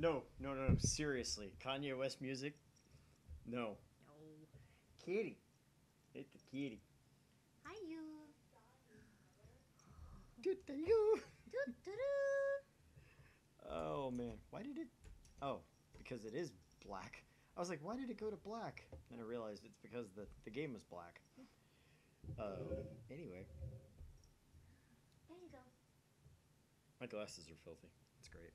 No, no, no, no. Seriously, Kanye West music? No. No. Kitty. Hit the kitty. Hi, you. Toot the you. Doo-doo-doo. Oh man, why did it? Oh, because it is black. I was like, why did it go to black? And I realized it's because the game was black. Anyway, There you go. my glasses are filthy. It's great.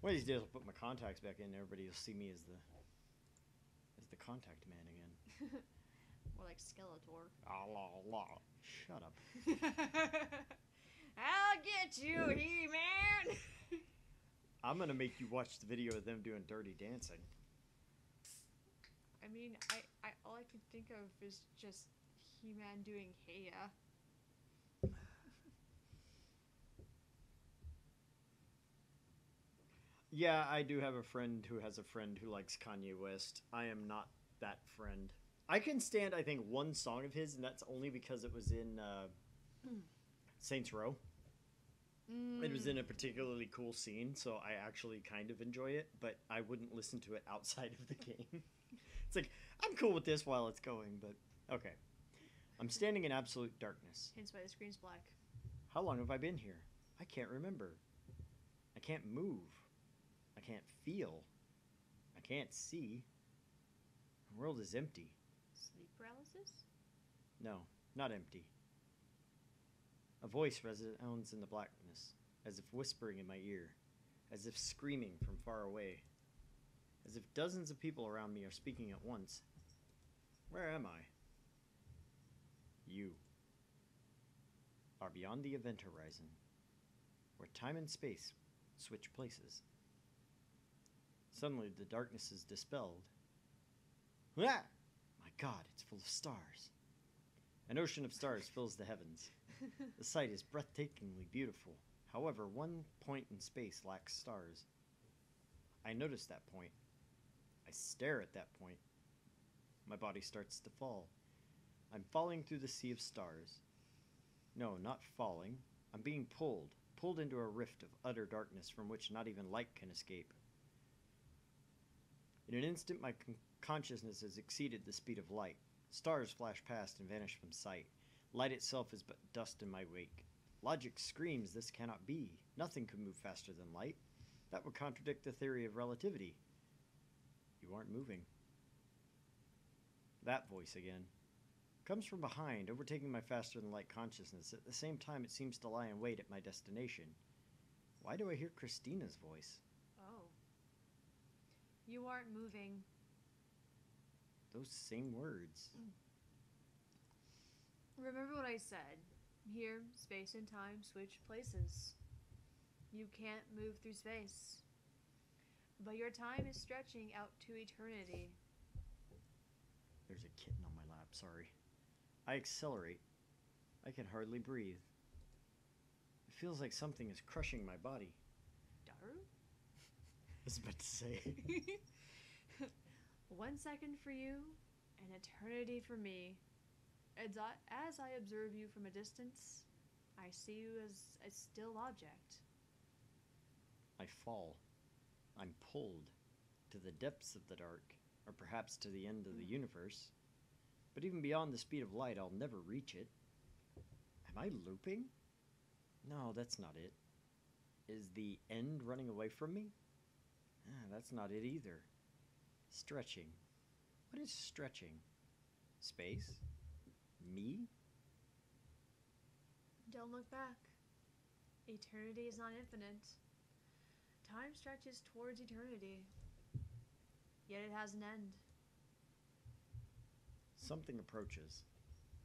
One of these days, I'll put my contacts back in. And everybody will see me as the contact man again. More like Skeletor. Ah, la, la. Shut up. I'll get you, He-Man. I'm gonna make you watch the video of them doing Dirty Dancing. I mean, I all I can think of is just He-Man doing Hey Ya. Yeah, I do have a friend who has a friend who likes Kanye West. I am not that friend. I can stand, I think, one song of his, and that's only because it was in Saints Row. It was in a particularly cool scene, so I actually kind of enjoy it, but I wouldn't listen to it outside of the game. It's like, I'm cool with this while it's going, but okay. I'm standing in absolute darkness. Hence why the screen's black. How long have I been here? I can't remember. I can't move. I can't feel. I can't see. The world is empty. Sleep paralysis? No, not empty. A voice resounds in the blackness, as if whispering in my ear, as if screaming from far away, as if dozens of people around me are speaking at once. Where am I? You are beyond the event horizon, where time and space switch places. Suddenly, the darkness is dispelled. Ah! My God, it's full of stars. An ocean of stars fills the heavens. The sight is breathtakingly beautiful. However, one point in space lacks stars. I notice that point. I stare at that point. My body starts to fall. I'm falling through the sea of stars. No, not falling. I'm being pulled into a rift of utter darkness from which not even light can escape. In an instant, my consciousness has exceeded the speed of light. Stars flash past and vanish from sight. Light itself is but dust in my wake. Logic screams this cannot be. Nothing could move faster than light. That would contradict the theory of relativity. You aren't moving. That voice again comes from behind, overtaking my faster than light consciousness. At the same time, it seems to lie in wait at my destination. Why do I hear Christina's voice? Oh. You aren't moving. Those same words. Remember what I said. Here, space and time switch places. You can't move through space. But your time is stretching out to eternity. There's a kitten on my lap, sorry. I accelerate. I can hardly breathe. It feels like something is crushing my body. Daru? I was about to say. 1 second for you, an eternity for me. As I observe you from a distance, I see you as a still object. I fall. I'm pulled to the depths of the dark, or perhaps to the end of the universe. But even beyond the speed of light, I'll never reach it. Am I looping? No, that's not it. Is the end running away from me? That's not it either. Stretching. What is stretching? Space? Me? Don't look back. Eternity is not infinite. Time stretches towards eternity. Yet it has an end. Something approaches.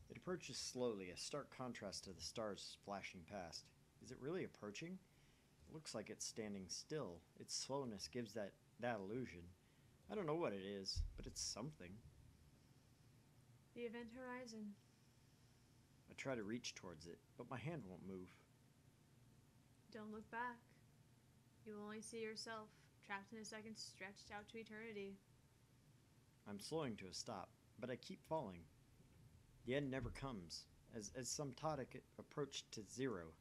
It approaches slowly, a stark contrast to the stars flashing past. Is it really approaching? It looks like it's standing still. Its slowness gives that illusion. I don't know what it is, but it's something. The event horizon. I try to reach towards it, but my hand won't move. Don't look back. You will only see yourself, trapped in a second stretched out to eternity. I'm slowing to a stop, but I keep falling. The end never comes, as some tonic approach to zero.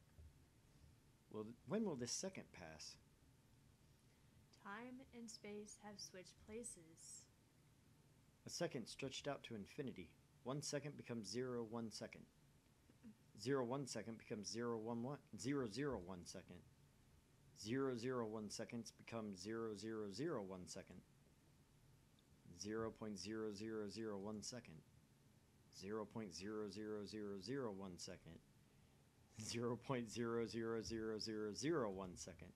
When will this second pass? Time and space have switched places. A second stretched out to infinity. 1 second becomes 0, 1 second. 0, 1 second becomes 0, 1, 1, 0, 0, 1 second. 0, 0, 1 seconds becomes 0, 0, 0, 1 second. 0.0001 second. 0.00001 second. 0.0000001 second.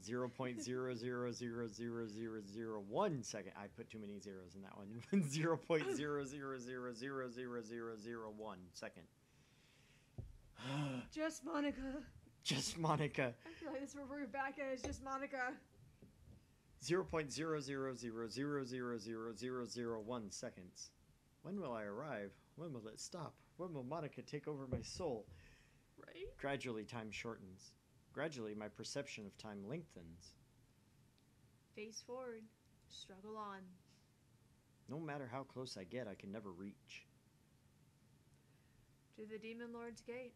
0.0000001 second. I put too many zeros in that one. 0.0000001 second. Just Monica. Just Monica. I feel like this is where we're back at. It's just Monica. 0.000000001 seconds. When will I arrive? When will it stop? When will Monica take over my soul? Right? Gradually, time shortens. Gradually, my perception of time lengthens. Face forward. Struggle on. No matter how close I get, I can never reach. To the Demon Lord's gate.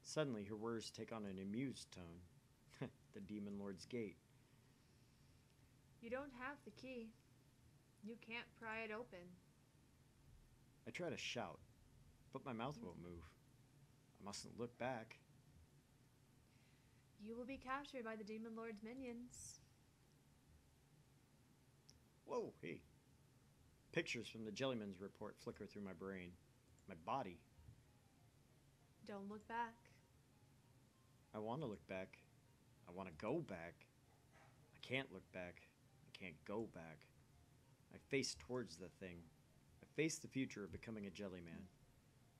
Suddenly, her words take on an amused tone. The Demon Lord's gate. You don't have the key. You can't pry it open. I try to shout, but my mouth won't move. I mustn't look back. You will be captured by the Demon Lord's minions. Whoa, hey. Pictures from the Jellyman's report flicker through my brain. My body. Don't look back. I want to look back. I want to go back. I can't look back. I can't go back. I face towards the thing. I face the future of becoming a Jellyman,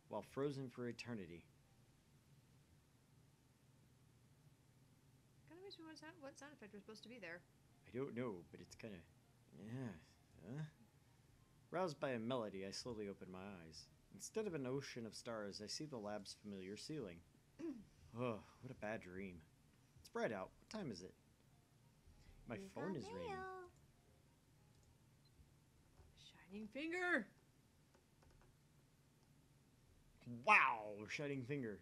while frozen for eternity. Kind of makes me wonder what sound effect was supposed to be there. I don't know, but it's kind of... yeah. Roused by a melody, I slowly open my eyes. Instead of an ocean of stars, I see the lab's familiar ceiling. Oh, what a bad dream. It's bright out. What time is it? My phone is ringing. Shining finger! Wow! Shining finger.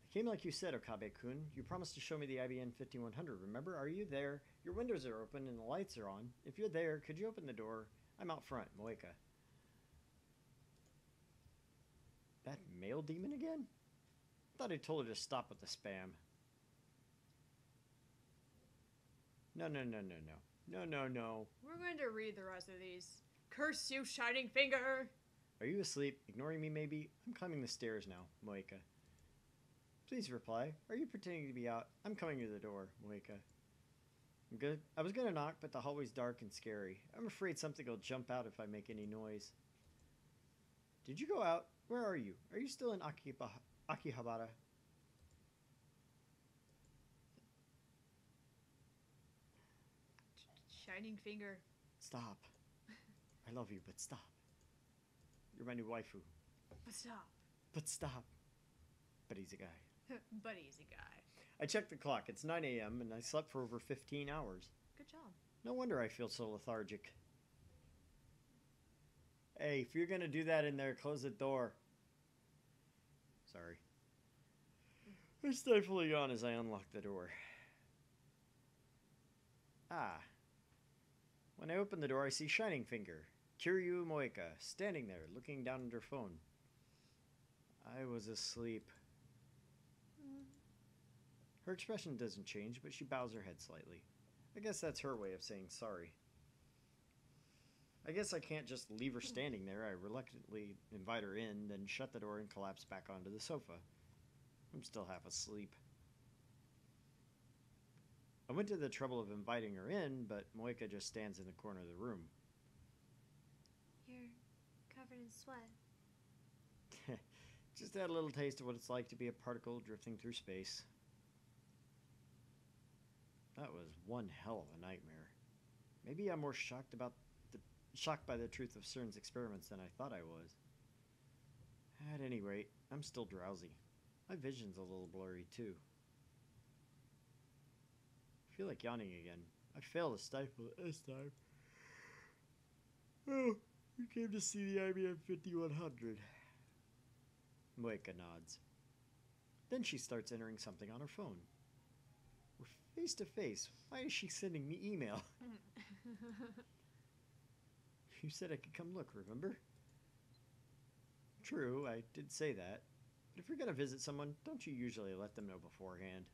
I came like you said, Okabe-kun. You promised to show me the IBN 5100, remember? Are you there? Your windows are open and the lights are on. If you're there, could you open the door? I'm out front, Moeka. That male demon again? Thought I told her to stop with the spam. No. No. We're going to read the rest of these. Curse you, shining finger! Are you asleep? Ignoring me, maybe? I'm climbing the stairs now, Moeka. Please reply. Are you pretending to be out? I'm coming to the door, Moeka. I'm good. I was gonna knock, but the hallway's dark and scary. I'm afraid something will jump out if I make any noise. Did you go out? Where are you? Are you still in Akihabara? Shining finger. Stop. I love you, but stop. You're my new waifu. But stop. But stop. But he's a guy. But he's a guy. I checked the clock. It's 9 a.m. and I slept for over 15 hours. Good job. No wonder I feel so lethargic. Hey, if you're gonna do that in there, close the door. Sorry. I stifle a yawn as I unlock the door. Ah. When I open the door, I see Shining Finger, Kiryu Moeka, standing there, looking down at her phone. I was asleep. Her expression doesn't change, but she bows her head slightly. I guess that's her way of saying sorry. I guess I can't just leave her standing there. I reluctantly invite her in, then shut the door and collapse back onto the sofa. I'm still half asleep. I went to the trouble of inviting her in, but Moeka just stands in the corner of the room. You're covered in sweat. Just had a little taste of what it's like to be a particle drifting through space. That was one hell of a nightmare. Maybe I'm more shocked by the truth of CERN's experiments than I thought I was. At any rate, I'm still drowsy. My vision's a little blurry too. I feel like yawning again. I failed to stifle it this time. Oh, you came to see the IBM 5100. Moeka nods. Then she starts entering something on her phone. Face to face. Why is she sending me email? You said I could come look, remember? True, I did say that. But if you're going to visit someone, don't you usually let them know beforehand?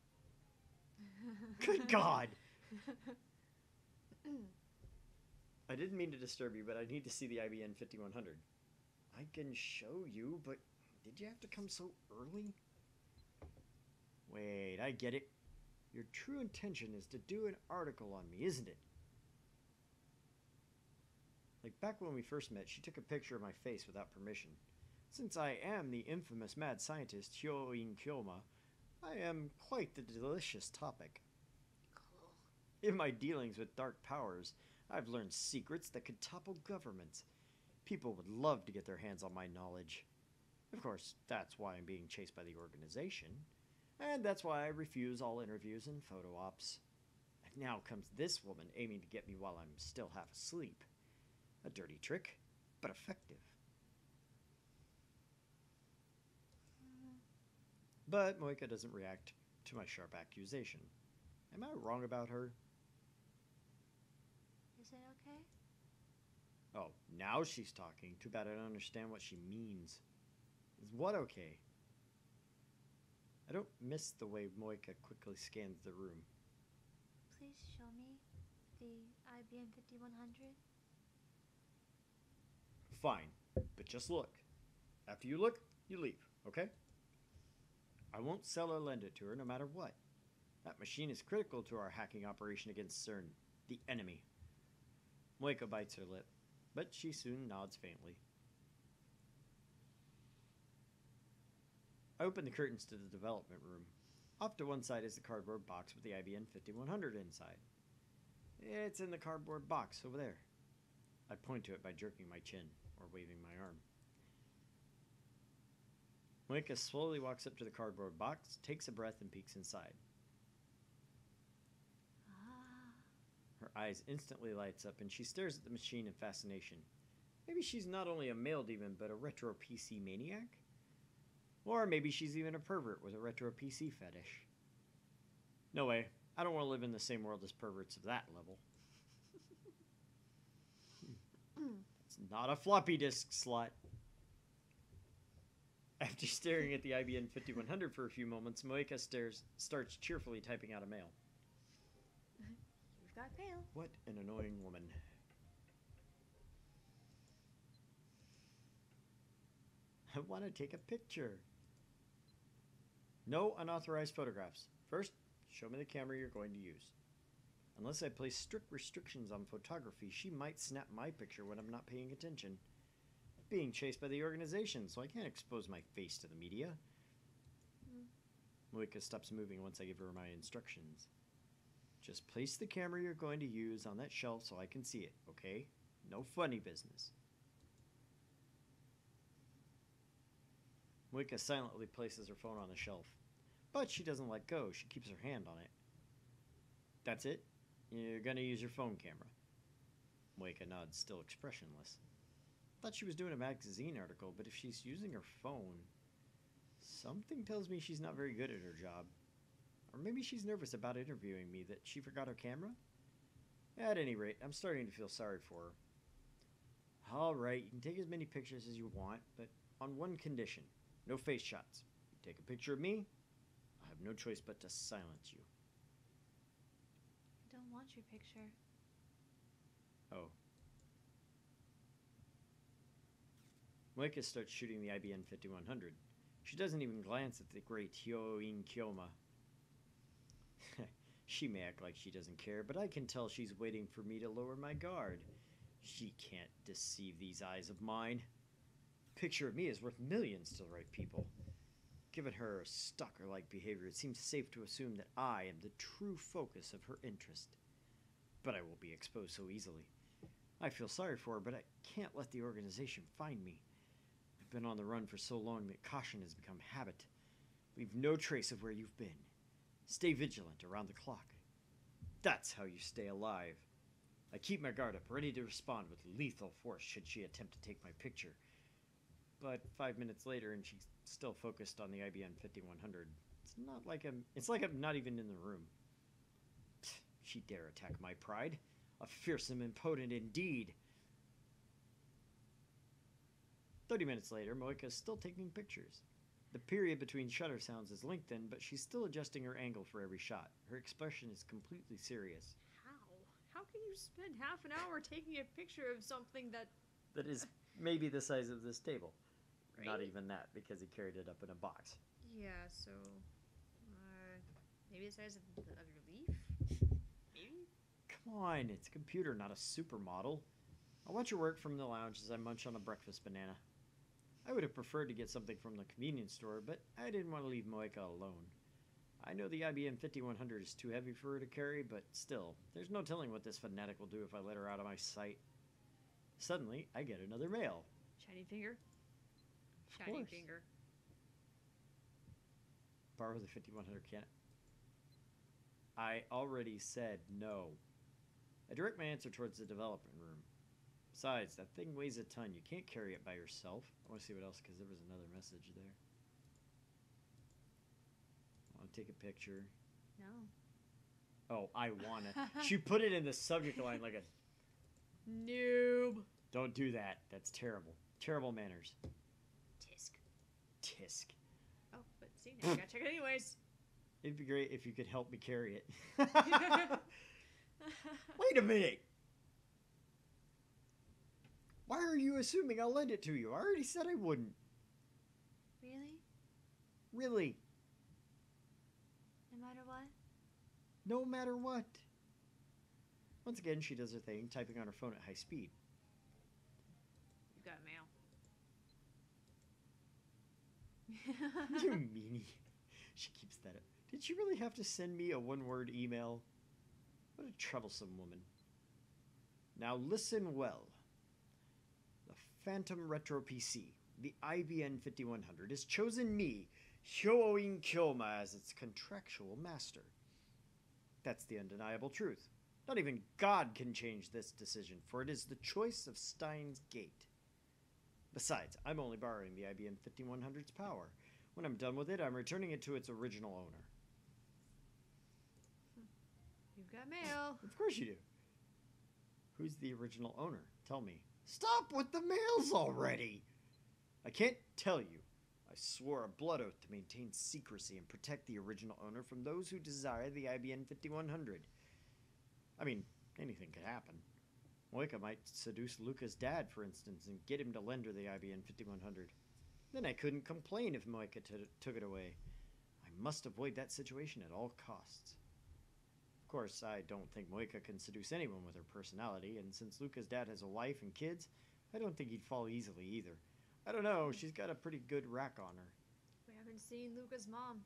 Good God! I didn't mean to disturb you, but I need to see the IBN 5100. I can show you, but did you have to come so early? Wait, I get it. Your true intention is to do an article on me, isn't it? Like back when we first met, she took a picture of my face without permission. Since I am the infamous mad scientist Hyo-in Kyoma, I am quite the delicious topic. Cool. In my dealings with dark powers, I've learned secrets that could topple governments. People would love to get their hands on my knowledge. Of course, that's why I'm being chased by the organization. And that's why I refuse all interviews and photo ops. And now comes this woman aiming to get me while I'm still half asleep. A dirty trick, but effective. But Moika doesn't react to my sharp accusation. Am I wrong about her? Is it okay? Oh, now she's talking. Too bad I don't understand what she means. Is what okay? I don't miss the way Moika quickly scans the room. Please show me the IBM 5100. Fine, but just look. After you look, you leave, okay? I won't sell or lend it to her no matter what. That machine is critical to our hacking operation against CERN, the enemy. Moika bites her lip, but she soon nods faintly. I open the curtains to the development room. Off to one side is the cardboard box with the IBM 5100 inside. It's in the cardboard box over there. I point to it by jerking my chin or waving my arm. Moika slowly walks up to the cardboard box, takes a breath, and peeks inside. Her eyes instantly lights up, and she stares at the machine in fascination. Maybe she's not only a male demon, but a retro PC maniac? Or maybe she's even a pervert with a retro PC fetish. No way. I don't want to live in the same world as perverts of that level. It's not a floppy disk slot. After staring at the IBM 5100 for a few moments, Moika starts cheerfully typing out a mail. You've got mail. What an annoying woman. I want to take a picture. No unauthorized photographs. First, show me the camera you're going to use. Unless I place strict restrictions on photography, she might snap my picture when I'm not paying attention. Being chased by the organization, so I can't expose my face to the media. Moika stops moving once I give her my instructions. Just place the camera you're going to use on that shelf so I can see it, okay? No funny business. Moika silently places her phone on the shelf. But she doesn't let go. She keeps her hand on it. That's it? You're gonna use your phone camera. Moika nods, still expressionless. Thought she was doing a magazine article, but if she's using her phone, something tells me she's not very good at her job. Or maybe she's nervous about interviewing me, that she forgot her camera? At any rate, I'm starting to feel sorry for her. Alright, you can take as many pictures as you want, but on one condition. No face shots. You take a picture of me, I have no choice but to silence you. I don't want your picture. Oh. Moika starts shooting the IBM 5100. She doesn't even glance at the great Hyo-in Kyoma. She may act like she doesn't care, but I can tell she's waiting for me to lower my guard. She can't deceive these eyes of mine. A picture of me is worth millions to the right people. Given her stalker-like behavior, it seems safe to assume that I am the true focus of her interest. But I will be exposed so easily. I feel sorry for her, but I can't let the organization find me. I've been on the run for so long that caution has become habit. Leave no trace of where you've been. Stay vigilant around the clock. That's how you stay alive. I keep my guard up, ready to respond with lethal force should she attempt to take my picture. But 5 minutes later, and she's still focused on the IBM 5100. It's like I'm not even in the room. she dare attack my pride. A fearsome impotent indeed. 30 minutes later, Moika is still taking pictures. The period between shutter sounds is lengthened, but she's still adjusting her angle for every shot. Her expression is completely serious. How can you spend half an hour taking a picture of something that is maybe the size of this table? Right? Not even that, because he carried it up in a box. Yeah, so maybe the size of your leaf? Maybe? Come on, it's a computer, not a supermodel. I watch her work from the lounge as I munch on a breakfast banana. I would have preferred to get something from the convenience store, but I didn't want to leave Moika alone. I know the IBM 5100 is too heavy for her to carry, but still, there's no telling what this fanatic will do if I let her out of my sight. Suddenly, I get another mail. Shiny finger? Shiny finger. Borrow the 5100 can. I already said no. I direct my answer towards the development room. Besides, that thing weighs a ton. You can't carry it by yourself. I want to see what else, because there was another message there. Want to take a picture? No. Oh, I want to. She put it in the subject line like a... Noob. Don't do that. That's terrible. Terrible manners. Tisk. Tisk. Oh, but see, now I gotta check it anyways. It'd be great if you could help me carry it. Wait a minute. Why are you assuming I'll lend it to you? I already said I wouldn't. Really? Really? No matter what? No matter what. Once again, she does her thing, typing on her phone at high speed. You got mail. You meanie. She keeps that up. Did she really have to send me a one-word email? What a troublesome woman. Now listen well. The Phantom Retro PC, the IBM 5100, has chosen me, Hyoin Kyoma, as its contractual master. That's the undeniable truth. Not even God can change this decision, for it is the choice of Steins Gate. Besides, I'm only borrowing the IBM 5100's power. When I'm done with it, I'm returning it to its original owner. You've got mail. Of course you do. Who's the original owner? Tell me. Stop with the mails already! I can't tell you. I swore a blood oath to maintain secrecy and protect the original owner from those who desire the IBM 5100. I mean, anything could happen. Moika might seduce Luca's dad, for instance, and get him to lend her the IBM 5100. Then I couldn't complain if Moika took it away. I must avoid that situation at all costs. Of course, I don't think Moika can seduce anyone with her personality, and since Luca's dad has a wife and kids, I don't think he'd fall easily either. I don't know, she's got a pretty good rack on her. We haven't seen Luca's mom.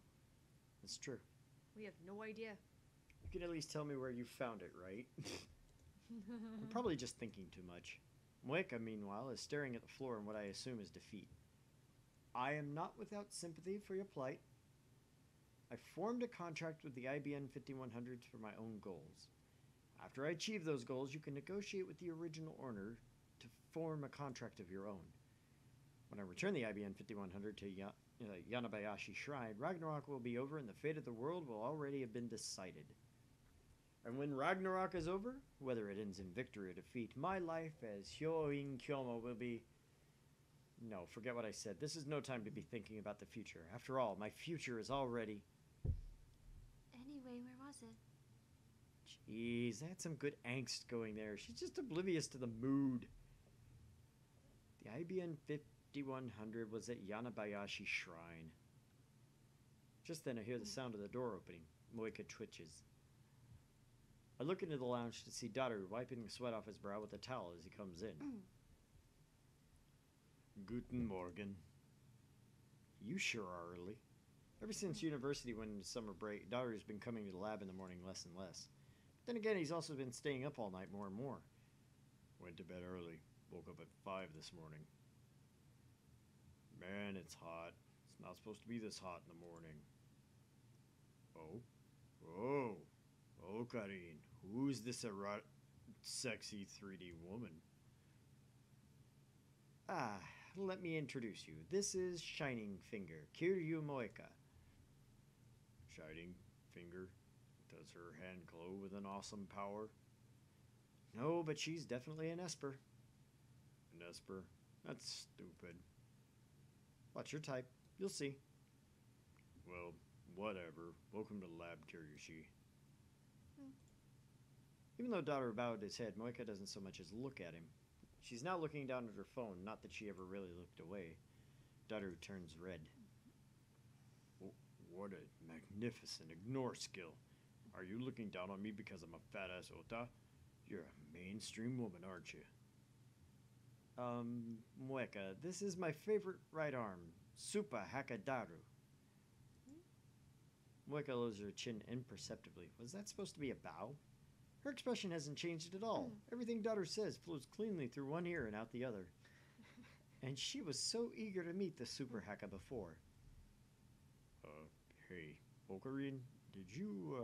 That's true. We have no idea. You can at least tell me where you found it, right? I'm probably just thinking too much. Moika, meanwhile, is staring at the floor in what I assume is defeat. I am not without sympathy for your plight. I formed a contract with the IBM 5100s for my own goals. After I achieve those goals, you can negotiate with the original owner to form a contract of your own. When I return the IBM 5100 to Yanabayashi Shrine, Ragnarok will be over and the fate of the world will already have been decided. And when Ragnarok is over, whether it ends in victory or defeat, my life as Hyoin Kyoma will be... No, forget what I said. This is no time to be thinking about the future. After all, my future is already... Anyway, where was it? Jeez, I had some good angst going there. She's just oblivious to the mood. The IBM 5100 was at Yanabayashi Shrine. Just then I hear the sound of the door opening. Moika twitches. I look into the lounge to see Daru wiping the sweat off his brow with a towel as he comes in. Guten Morgen. You sure are early. Ever since university went into summer break, Daru's been coming to the lab in the morning less and less. But then again, he's also been staying up all night more and more. Went to bed early. Woke up at 5 this morning. Man, it's hot. It's not supposed to be this hot in the morning. Oh? Oh! Oh, Karin. Who's this sexy 3D woman? Ah, let me introduce you. This is Shining Finger, Kiryu Moika. Shining Finger? Does her hand glow with an awesome power? No, but she's definitely an Esper. An Esper? That's stupid. Watch your type. You'll see. Well, whatever. Welcome to Lab Kirishi. Even though Daru bowed his head, Moika doesn't so much as look at him. She's now looking down at her phone, not that she ever really looked away. Daru turns red. What a magnificent ignore skill. Are you looking down on me because I'm a fat-ass ota? You're a mainstream woman, aren't you? Moika, this is my favorite right arm. Supa Hakadaru. Moika lowers her chin imperceptibly. Was that supposed to be a bow? Her expression hasn't changed at all. Everything Daru says flows cleanly through one ear and out the other. And she was so eager to meet the Super Haka before. Hey, Ocarine, did you,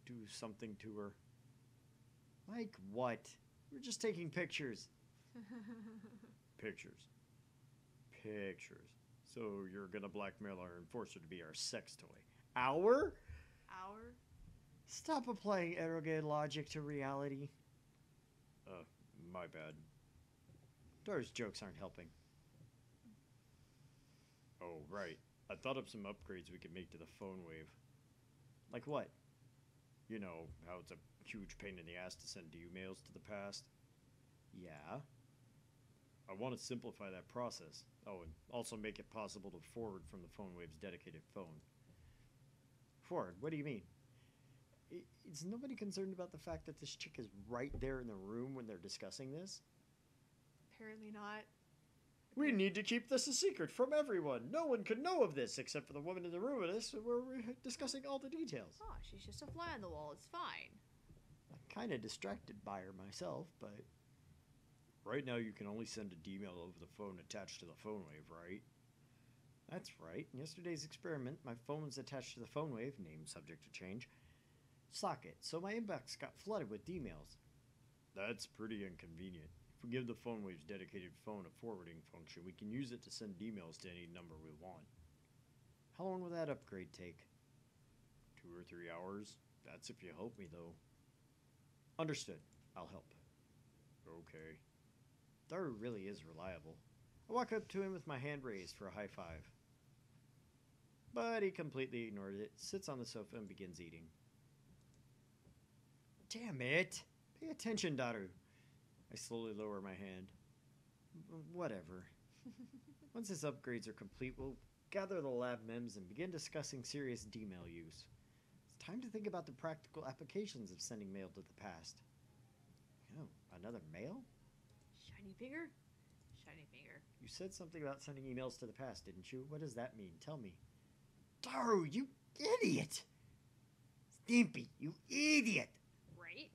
do something to her? Like what? We're just taking pictures. Pictures. Pictures. So you're gonna blackmail her and force her to be our sex toy. Our? Our? Stop applying arrogant logic to reality. My bad. Daru's jokes aren't helping. Oh, right. I thought of some upgrades we could make to the phone wave. Like what? You know, how it's a huge pain in the ass to send emails to the past? Yeah. I want to simplify that process. Oh, and also make it possible to forward from the phone wave's dedicated phone. Forward? What do you mean? Is nobody concerned about the fact that this chick is right there in the room when they're discussing this? Apparently not. We need to keep this a secret from everyone. No one could know of this except for the woman in the room with us where we're discussing all the details. Oh, she's just a fly on the wall. It's fine. I'm kind of distracted by her myself, but... Right now you can only send a D-mail over the phone attached to the phone wave, right? That's right. In yesterday's experiment, my phone was attached to the phone wave, name subject to change, socket, so my inbox got flooded with D-mails. That's pretty inconvenient. If we give the phone wave's dedicated phone a forwarding function, we can use it to send emails to any number we want. How long will that upgrade take? 2 or 3 hours? That's if you help me, though. Understood. I'll help. Okay. Daru really is reliable. I walk up to him with my hand raised for a high five. But he completely ignores it, sits on the sofa, and begins eating. Damn it! Pay attention, Daru. I slowly lower my hand. Whatever. Once his upgrades are complete, we'll gather the lab mems and begin discussing serious D-mail use. It's time to think about the practical applications of sending mail to the past. Oh, another mail? Shiny finger? Shiny finger. You said something about sending emails to the past, didn't you? What does that mean? Tell me. Daru, you idiot! Stimpy, you idiot! Right?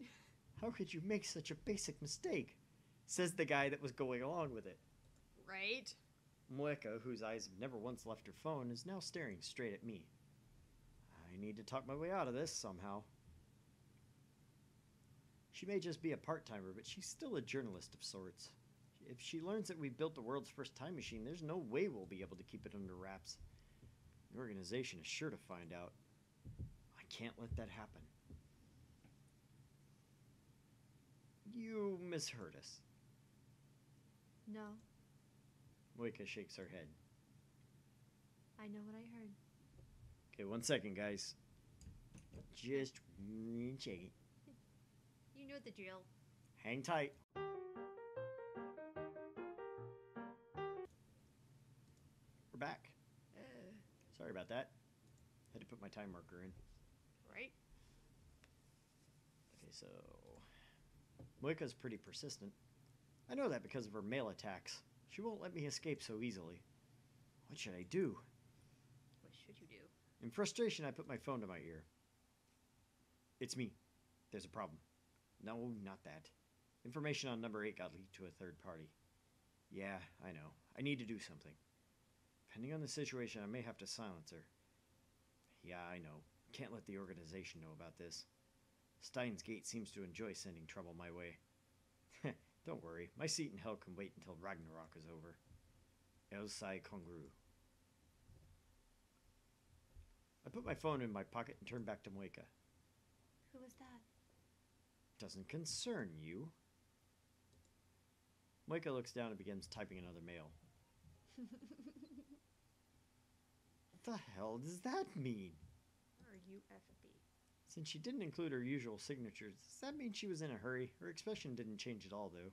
How could you make such a basic mistake? Says the guy that was going along with it. Right? Moeka, whose eyes have never once left her phone, is now staring straight at me. I need to talk my way out of this somehow. She may just be a part-timer, but she's still a journalist of sorts. If she learns that we built the world's first time machine, there's no way we'll be able to keep it under wraps. The organization is sure to find out. I can't let that happen. You misheard us. No. Moika shakes her head. I know what I heard. Okay, 1 second, guys. Just check it. You know the drill. Hang tight. We're back. Sorry about that. Had to put my time marker in. Right? Okay, so... Moika's pretty persistent. I know that because of her mail attacks. She won't let me escape so easily. What should I do? What should you do? In frustration, I put my phone to my ear. It's me. There's a problem. No, not that. Information on number 8 got leaked to a third party. Yeah, I know. I need to do something. Depending on the situation, I may have to silence her. Yeah, I know. Can't let the organization know about this. Steins Gate seems to enjoy sending trouble my way. Don't worry, my seat in hell can wait until Ragnarok is over. Elsai Kongru. I put my phone in my pocket and turned back to Moika. Who was that? Doesn't concern you. Moika looks down and begins typing another mail. What the hell does that mean? RUFB. Since she didn't include her usual signatures, does that mean she was in a hurry? Her expression didn't change at all, though.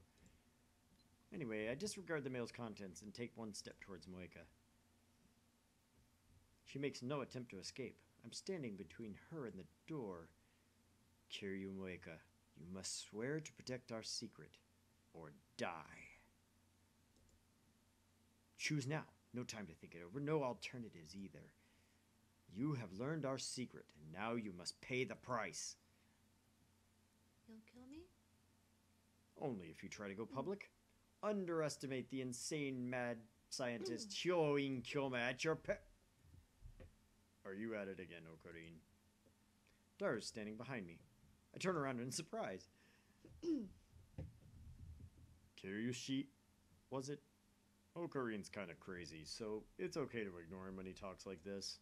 Anyway, I disregard the mail's contents and take one step towards Moika. She makes no attempt to escape. I'm standing between her and the door. Kiryu Moika, you must swear to protect our secret, or die. Choose now. No time to think it over. No alternatives either. You have learned our secret, and now you must pay the price. You'll kill me? Only if you try to go public. Underestimate the insane mad scientist Hyoin Kyoma at your Are you at it again, Okarine? Daru's standing behind me. I turn around in surprise. Kiryushi, was it? Okarine's kind of crazy, so it's okay to ignore him when he talks like this.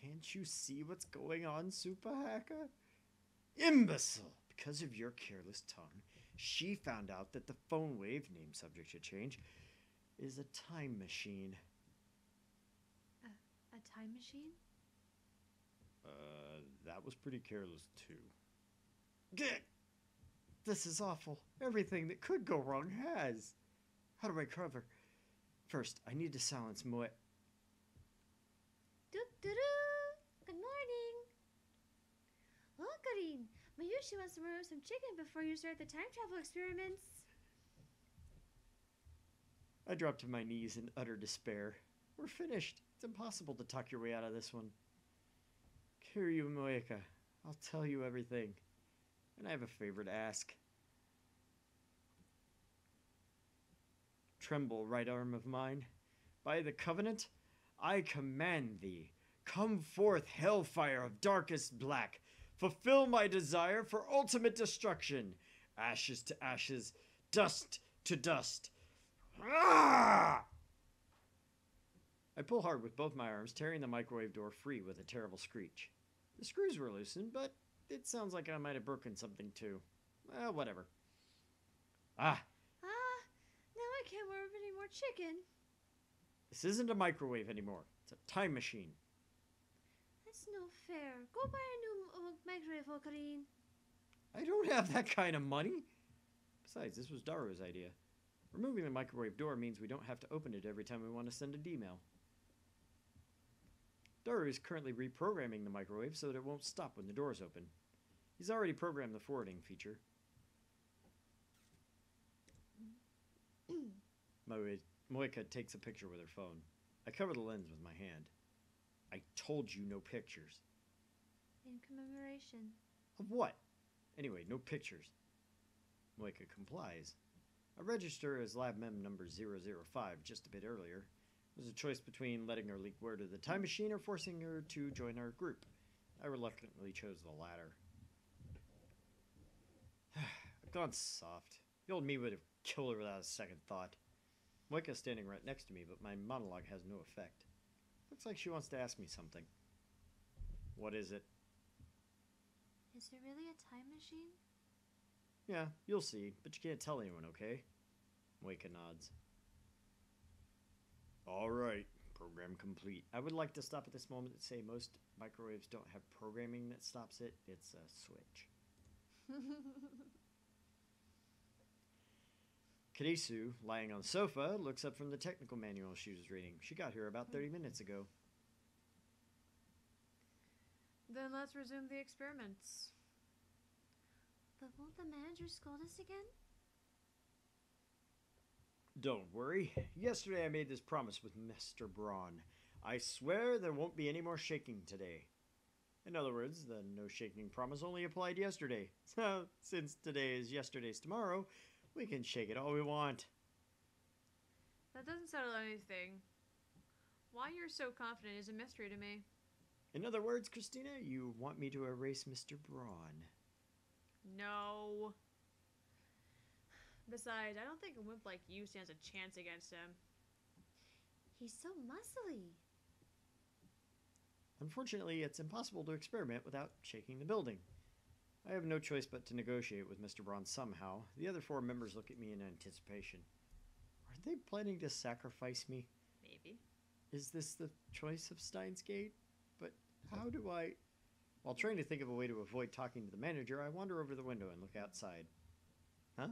Can't you see what's going on, Supahaka? Imbecile! Because of your careless tongue, she found out that the phone wave, name subject to change, is a time machine. A time machine? That was pretty careless, too. Gah! This is awful. Everything that could go wrong has. How do I cover? First, I need to silence Moe. Good morning. Okarine, Mayushi wants to remove some chicken before you start the time travel experiments. I drop to my knees in utter despair. We're finished. It's impossible to talk your way out of this one. Kiryu Moeka, I'll tell you everything. And I have a favor to ask. Tremble, right arm of mine. By the covenant, I command thee. Come forth, hellfire of darkest black. Fulfill my desire for ultimate destruction. Ashes to ashes, dust to dust. Ah! I pull hard with both my arms, tearing the microwave door free with a terrible screech. The screws were loosened, but it sounds like I might have broken something too. Well, whatever. Now I can't warm up any more chicken. This isn't a microwave anymore. It's a time machine. That's no fair. Go buy a new microwave, Okarine. I don't have that kind of money. Besides, this was Daru's idea. Removing the microwave door means we don't have to open it every time we want to send an email. Daru is currently reprogramming the microwave so that it won't stop when the door is open. He's already programmed the forwarding feature. Moika takes a picture with her phone. I cover the lens with my hand. I told you no pictures. In commemoration. Of what? Anyway, no pictures. Moika complies. I register as lab mem number 005 just a bit earlier. It was a choice between letting her leak word of the time machine or forcing her to join our group. I reluctantly chose the latter. I've gone soft. The old me would have killed her without a second thought. Moika's standing right next to me, but my monologue has no effect. Looks like she wants to ask me something. What is it? Is it really a time machine? Yeah, you'll see, but you can't tell anyone, okay? Moika nods. Alright, program complete. I would like to stop at this moment and say most microwaves don't have programming that stops it. It's a switch. Karisu, lying on the sofa, looks up from the technical manual she was reading. She got here about 30 minutes ago. Then let's resume the experiments. But won't the manager scold us again? Don't worry. Yesterday I made this promise with Mr. Braun. I swear there won't be any more shaking today. In other words, the no shaking promise only applied yesterday. So, since today is yesterday's tomorrow, we can shake it all we want. That doesn't settle anything. Why you're so confident is a mystery to me. In other words, Christina, you want me to erase Mr. Braun. No. Besides, I don't think a wimp like you stands a chance against him. He's so muscly. Unfortunately, it's impossible to experiment without shaking the building. I have no choice but to negotiate with Mr. Braun somehow. The other 4 members look at me in anticipation. Are they planning to sacrifice me? Maybe. Is this the choice of Steins Gate? But how do I... While trying to think of a way to avoid talking to the manager, I wander over the window and look outside. Huh?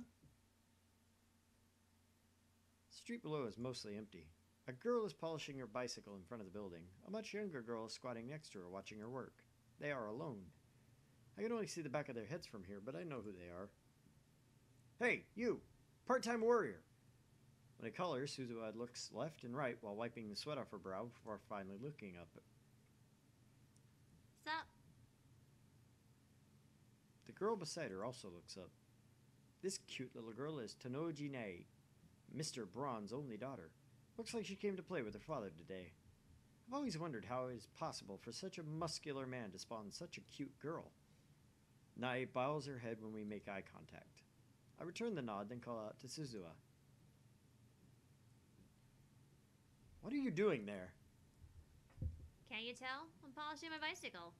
The street below is mostly empty. A girl is polishing her bicycle in front of the building. A much younger girl is squatting next to her watching her work. They are alone. I can only see the back of their heads from here, but I know who they are. Hey, you! Part-time warrior! When I call her, Suzuha looks left and right while wiping the sweat off her brow before finally looking up. Sup? The girl beside her also looks up. This cute little girl is Tonoji Nei, Mr. Braun's only daughter. Looks like she came to play with her father today. I've always wondered how it is possible for such a muscular man to spawn such a cute girl. Nai bows her head when we make eye contact. I return the nod, then call out to Suzuha. What are you doing there? Can't you tell? I'm polishing my bicycle.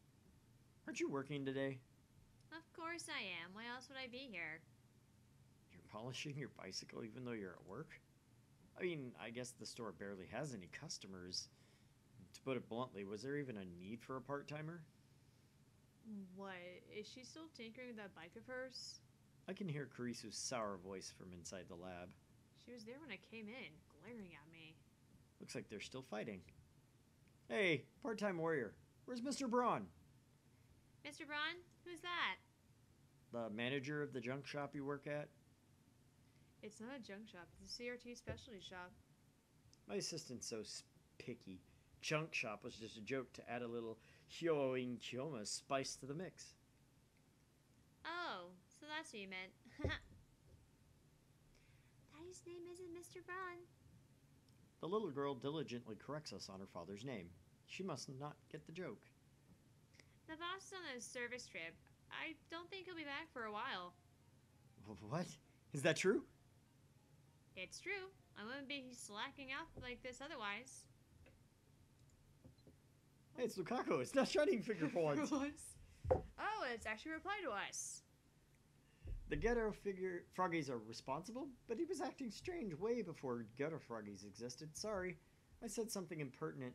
Aren't you working today? Of course I am. Why else would I be here? You're polishing your bicycle even though you're at work? I mean, I guess the store barely has any customers. To put it bluntly, was there even a need for a part-timer? What? Is she still tinkering with that bike of hers? I can hear Karisu's sour voice from inside the lab. She was there when I came in, glaring at me. Looks like they're still fighting. Hey, part-time warrior, where's Mr. Braun? Mr. Braun? Who's that? The manager of the junk shop you work at? It's not a junk shop, it's a CRT specialty shop. My assistant's so picky. Junk shop was just a joke to add a little Hyoin Kyoma spice to the mix. Oh, so that's what you meant. Daddy's name isn't Mr. Braun. The little girl diligently corrects us on her father's name. She must not get the joke. The boss is on a service trip. I don't think he'll be back for a while. What? Is that true? It's true. I wouldn't be slacking off like this otherwise. Hey, it's Lukaku. It's not Shining Figure for once. Oh, it's actually replied to us. The ghetto figure froggies are responsible, but he was acting strange way before ghetto froggies existed. Sorry, I said something impertinent.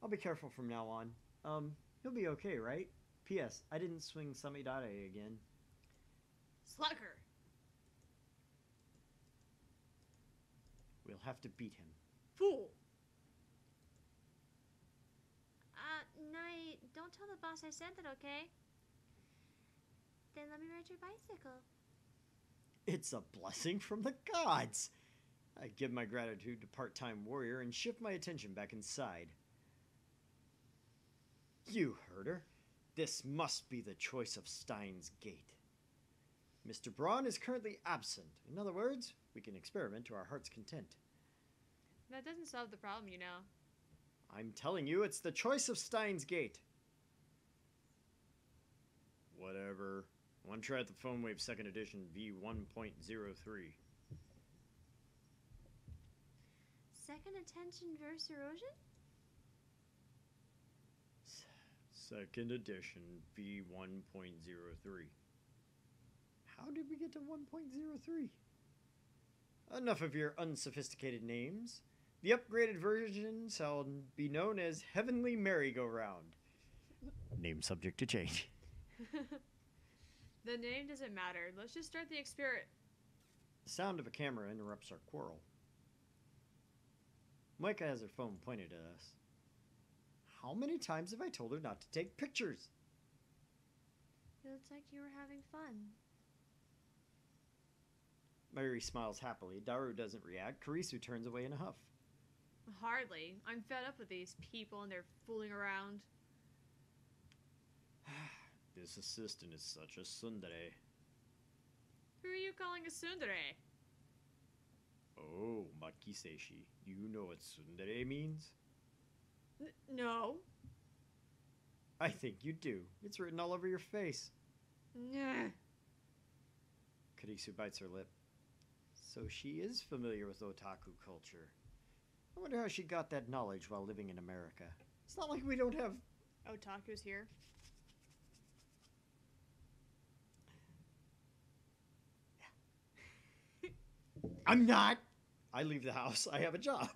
I'll be careful from now on. He'll be okay, right? P.S. I didn't swing Samidare again. Slugger. We'll have to beat him. Fool. Night, don't tell the boss I said that, okay? Then let me ride your bicycle. It's a blessing from the gods. I give my gratitude to part-time warrior and shift my attention back inside. You heard her. This must be the choice of Steins Gate. Mr. Braun is currently absent. In other words, we can experiment to our heart's content. That doesn't solve the problem, you know. I'm telling you, it's the choice of Steins Gate. Whatever. One try at the Phone Wave 2nd Edition V1.03. Second attention versus erosion? Second Edition V1.03. How did we get to 1.03? Enough of your unsophisticated names. The upgraded version shall be known as Heavenly Merry-Go-Round. Name subject to change. The name doesn't matter. Let's just start the experiment. The sound of a camera interrupts our quarrel. Micah has her phone pointed at us. How many times have I told her not to take pictures? It looks like you were having fun. Mary smiles happily. Daru doesn't react. Karisu turns away in a huff. Hardly. I'm fed up with these people and their fooling around. This assistant is such a tsundere. Who are you calling a tsundere? Oh, Makiseishi, you know what tsundere means? No. I think you do. It's written all over your face. Nah. Karisu bites her lip. So she is familiar with otaku culture. I wonder how she got that knowledge while living in America. It's not like we don't have Otaku's here. I'm not. I leave the house. I have a job.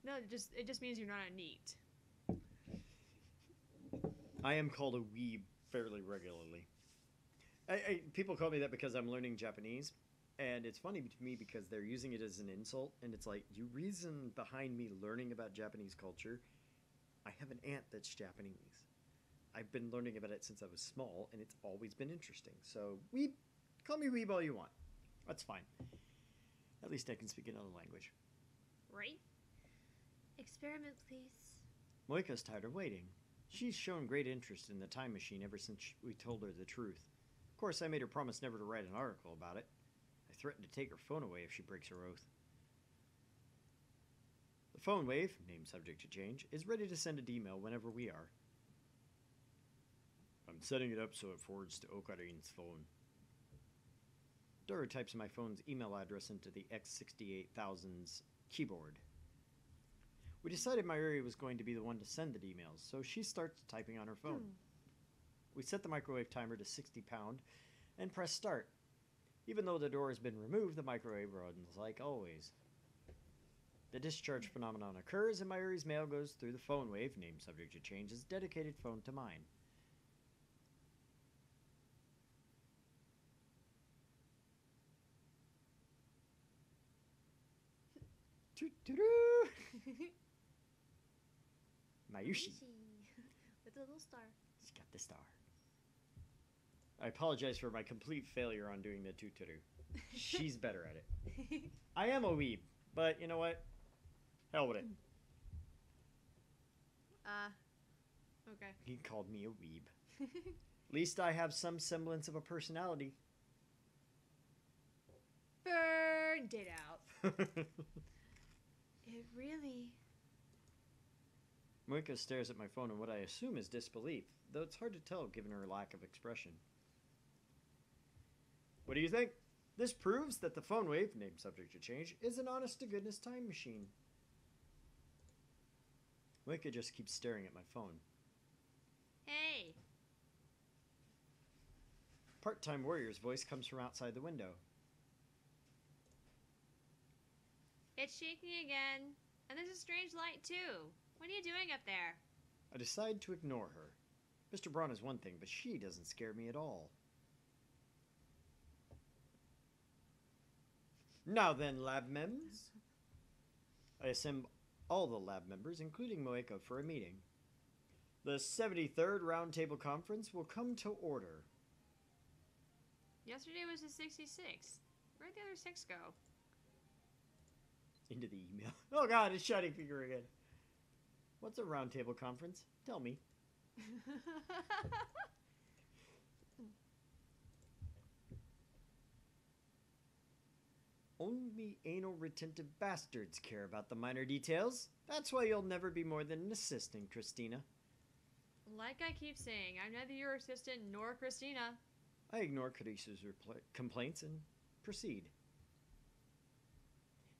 No, it just means you're not a neat. I am called a weeb fairly regularly. People call me that because I'm learning Japanese, and it's funny to me because they're using it as an insult, and it's like, you reason behind me learning about Japanese culture. I have an aunt that's Japanese. I've been learning about it since I was small, and it's always been interesting. So, weeb, call me weeb all you want. That's fine. At least I can speak another language. Right? Experiment, please. Moika's tired of waiting. She's shown great interest in the time machine ever since we told her the truth. Of course, I made her promise never to write an article about it. I threatened to take her phone away if she breaks her oath. The phone wave, name subject to change, is ready to send an email whenever we are. I'm setting it up so it forwards to Okarin's phone. Dora types my phone's email address into the X68000's keyboard. We decided Mayuri was going to be the one to send the emails, so she starts typing on her phone. We set the microwave timer to 60 pound and press start. Even though the door has been removed, the microwave runs like always. The discharge phenomenon occurs and Mayuri's mail goes through the phone wave, name subject to change, as dedicated phone to mine. Mayushi. With a little star. She's got the star. I apologize for my complete failure on doing the tuturu. She's better at it. I am a weeb, but you know what? Hell with it. Okay. He called me a weeb. At least I have some semblance of a personality. Burned it out. It really... Moika stares at my phone in what I assume is disbelief, though it's hard to tell given her lack of expression. What do you think? This proves that the phone wave, name subject to change, is an honest-to-goodness time machine. Moika just keeps staring at my phone. Hey! Part-time warrior's voice comes from outside the window. It's shaking again. And there's a strange light, too. What are you doing up there? I decide to ignore her. Mr. Braun is one thing, but she doesn't scare me at all. Now then, lab members. I assemble all the lab members, including Moika, for a meeting. The 73rd Roundtable Conference will come to order. Yesterday was the 66th. Where'd the other 6 go? Into the email. Oh god, it's Shining Finger again. What's a roundtable conference? Tell me. Only anal retentive bastards care about the minor details. That's why you'll never be more than an assistant, Christina. Like I keep saying, I'm neither your assistant nor Christina. I ignore Carissa's complaints and proceed.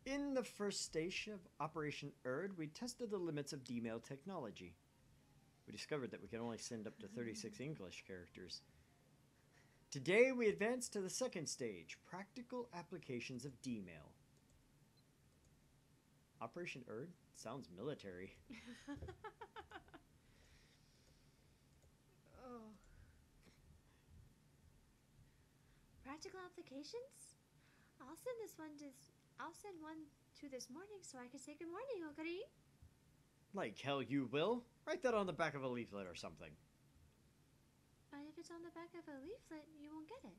In the first stage of Operation Erd, we tested the limits of D-mail technology. We discovered that we could only send up to 36 English characters. Today, we advance to the second stage, practical applications of D-mail. Operation Erd? Sounds military. Oh. Practical applications? I'll send one to this morning so I can say good morning, Okari. Like hell you will. Write that on the back of a leaflet or something. But if it's on the back of a leaflet, you won't get it.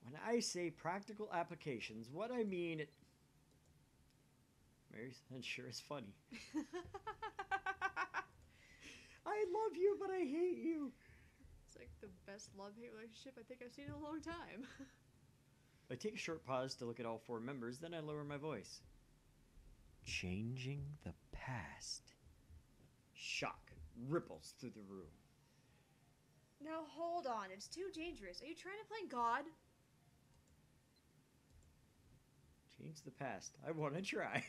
When I say practical applications, what I mean... That sure is funny. I love you, but I hate you. It's like the best love-hate relationship I think I've seen in a long time. I take a short pause to look at all 4 members, then I lower my voice. Changing the past. Shock ripples through the room. Now hold on, it's too dangerous. Are you trying to play God? Change the past. I want to try.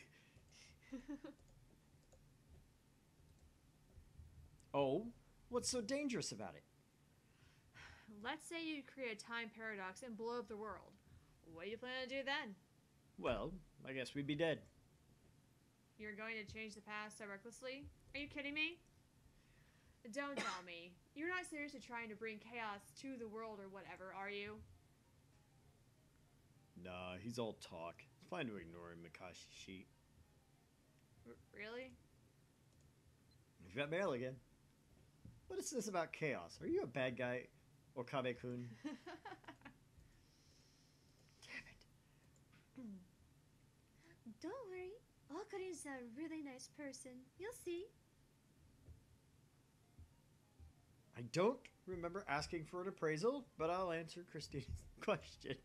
Oh? What's so dangerous about it? Let's say you create a time paradox and blow up the world. What do you plan to do then? Well, I guess we'd be dead. You're going to change the past so recklessly? Are you kidding me? Don't tell me. You're not seriously trying to bring chaos to the world or whatever, are you? Nah, he's all talk. It's fine to ignore him, Makashi. Really? We've got mail again. What is this about chaos? Are you a bad guy, Okabe-kun? Damn it. Don't worry. Okarin's a really nice person. You'll see. I don't remember asking for an appraisal, but I'll answer Christine's question.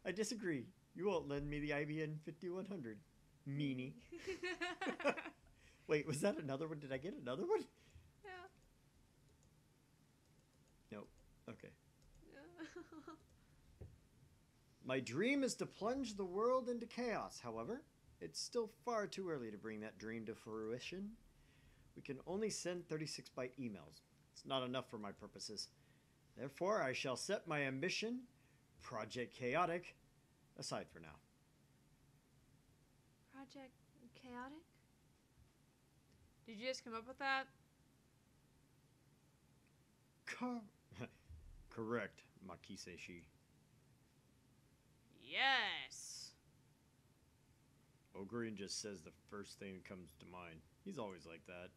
I disagree. You won't lend me the IBN 5100. Meanie. Wait, was that another one? Did I get another one? Yeah. Nope. Okay. My dream is to plunge the world into chaos. However, it's still far too early to bring that dream to fruition. We can only send 36-byte emails. It's not enough for my purposes. Therefore, I shall set my ambition, Project Chaotic, aside for now. Project Chaotic? Did you just come up with that? Correct, Makiseshi. Yes. Ogrin just says the first thing that comes to mind. He's always like that.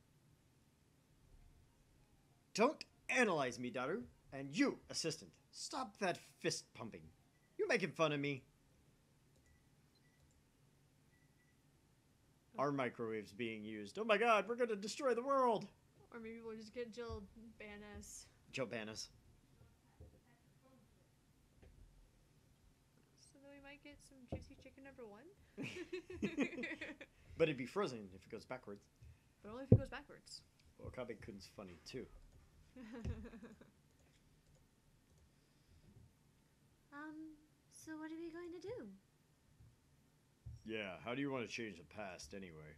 Don't analyze me, Daru. And you, assistant, stop that fist pumping. You making fun of me? Our microwave's being used. Oh my god, we're gonna destroy the world! Or maybe we'll just get Jill ban us. Jill ban us. So then we might get some juicy chicken #1. But it'd be frozen if it goes backwards. But only if it goes backwards. Okabe-kun's funny too. So what are we going to do? Yeah, how do you want to change the past anyway?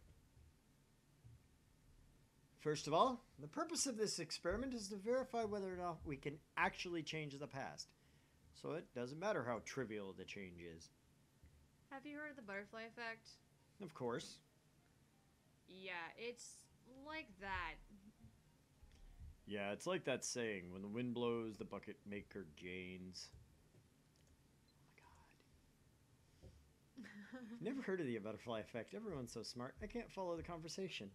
First of all, the purpose of this experiment is to verify whether or not we can actually change the past. So it doesn't matter how trivial the change is. Have you heard of the butterfly effect? Of course. Yeah, it's like that. Yeah, it's like that saying, when the wind blows, the bucket maker gains. Oh my god. Never heard of the butterfly effect. Everyone's so smart. I can't follow the conversation.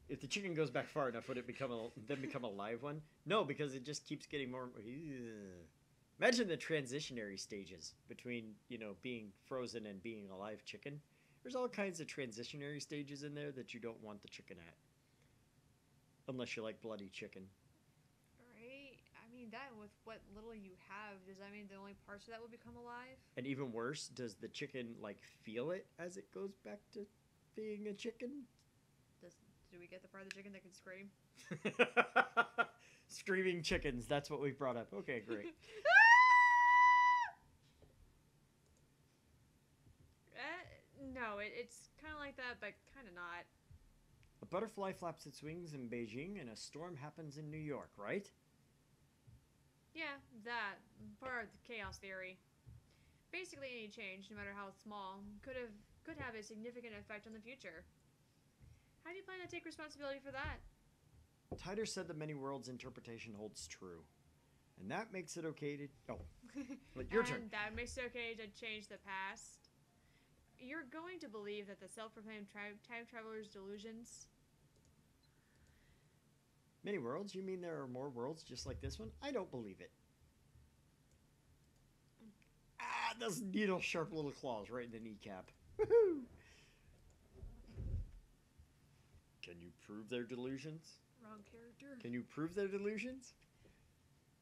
If the chicken goes back far enough, would it become a live one? No, because it just keeps getting more. Imagine the transitionary stages between, being frozen and being a live chicken. There's all kinds of transitionary stages in there that you don't want the chicken at. Unless you like bloody chicken. Right? I mean, that with what little you have, does that mean the only parts of that will become alive? And even worse, does the chicken, feel it as it goes back to being a chicken? Do we get the part of the chicken that can scream? Screaming chickens, that's what we brought up. Okay, great. No, it's kind of like that, but kind of not. A butterfly flaps its wings in Beijing and a storm happens in New York, right? Yeah, that. Part of the chaos theory. Basically, any change, no matter how small, could have a significant effect on the future. How do you plan to take responsibility for that? Tider said the many worlds interpretation holds true. And that makes it okay to... Oh, your turn. And that makes it okay to change the past. You're going to believe that the self-proclaimed time traveler's delusions... Many worlds? You mean there are more worlds just like this one? I don't believe it. Ah, those needle-sharp little claws right in the kneecap. Woohoo! Can you prove their delusions? Wrong character. Can you prove their delusions?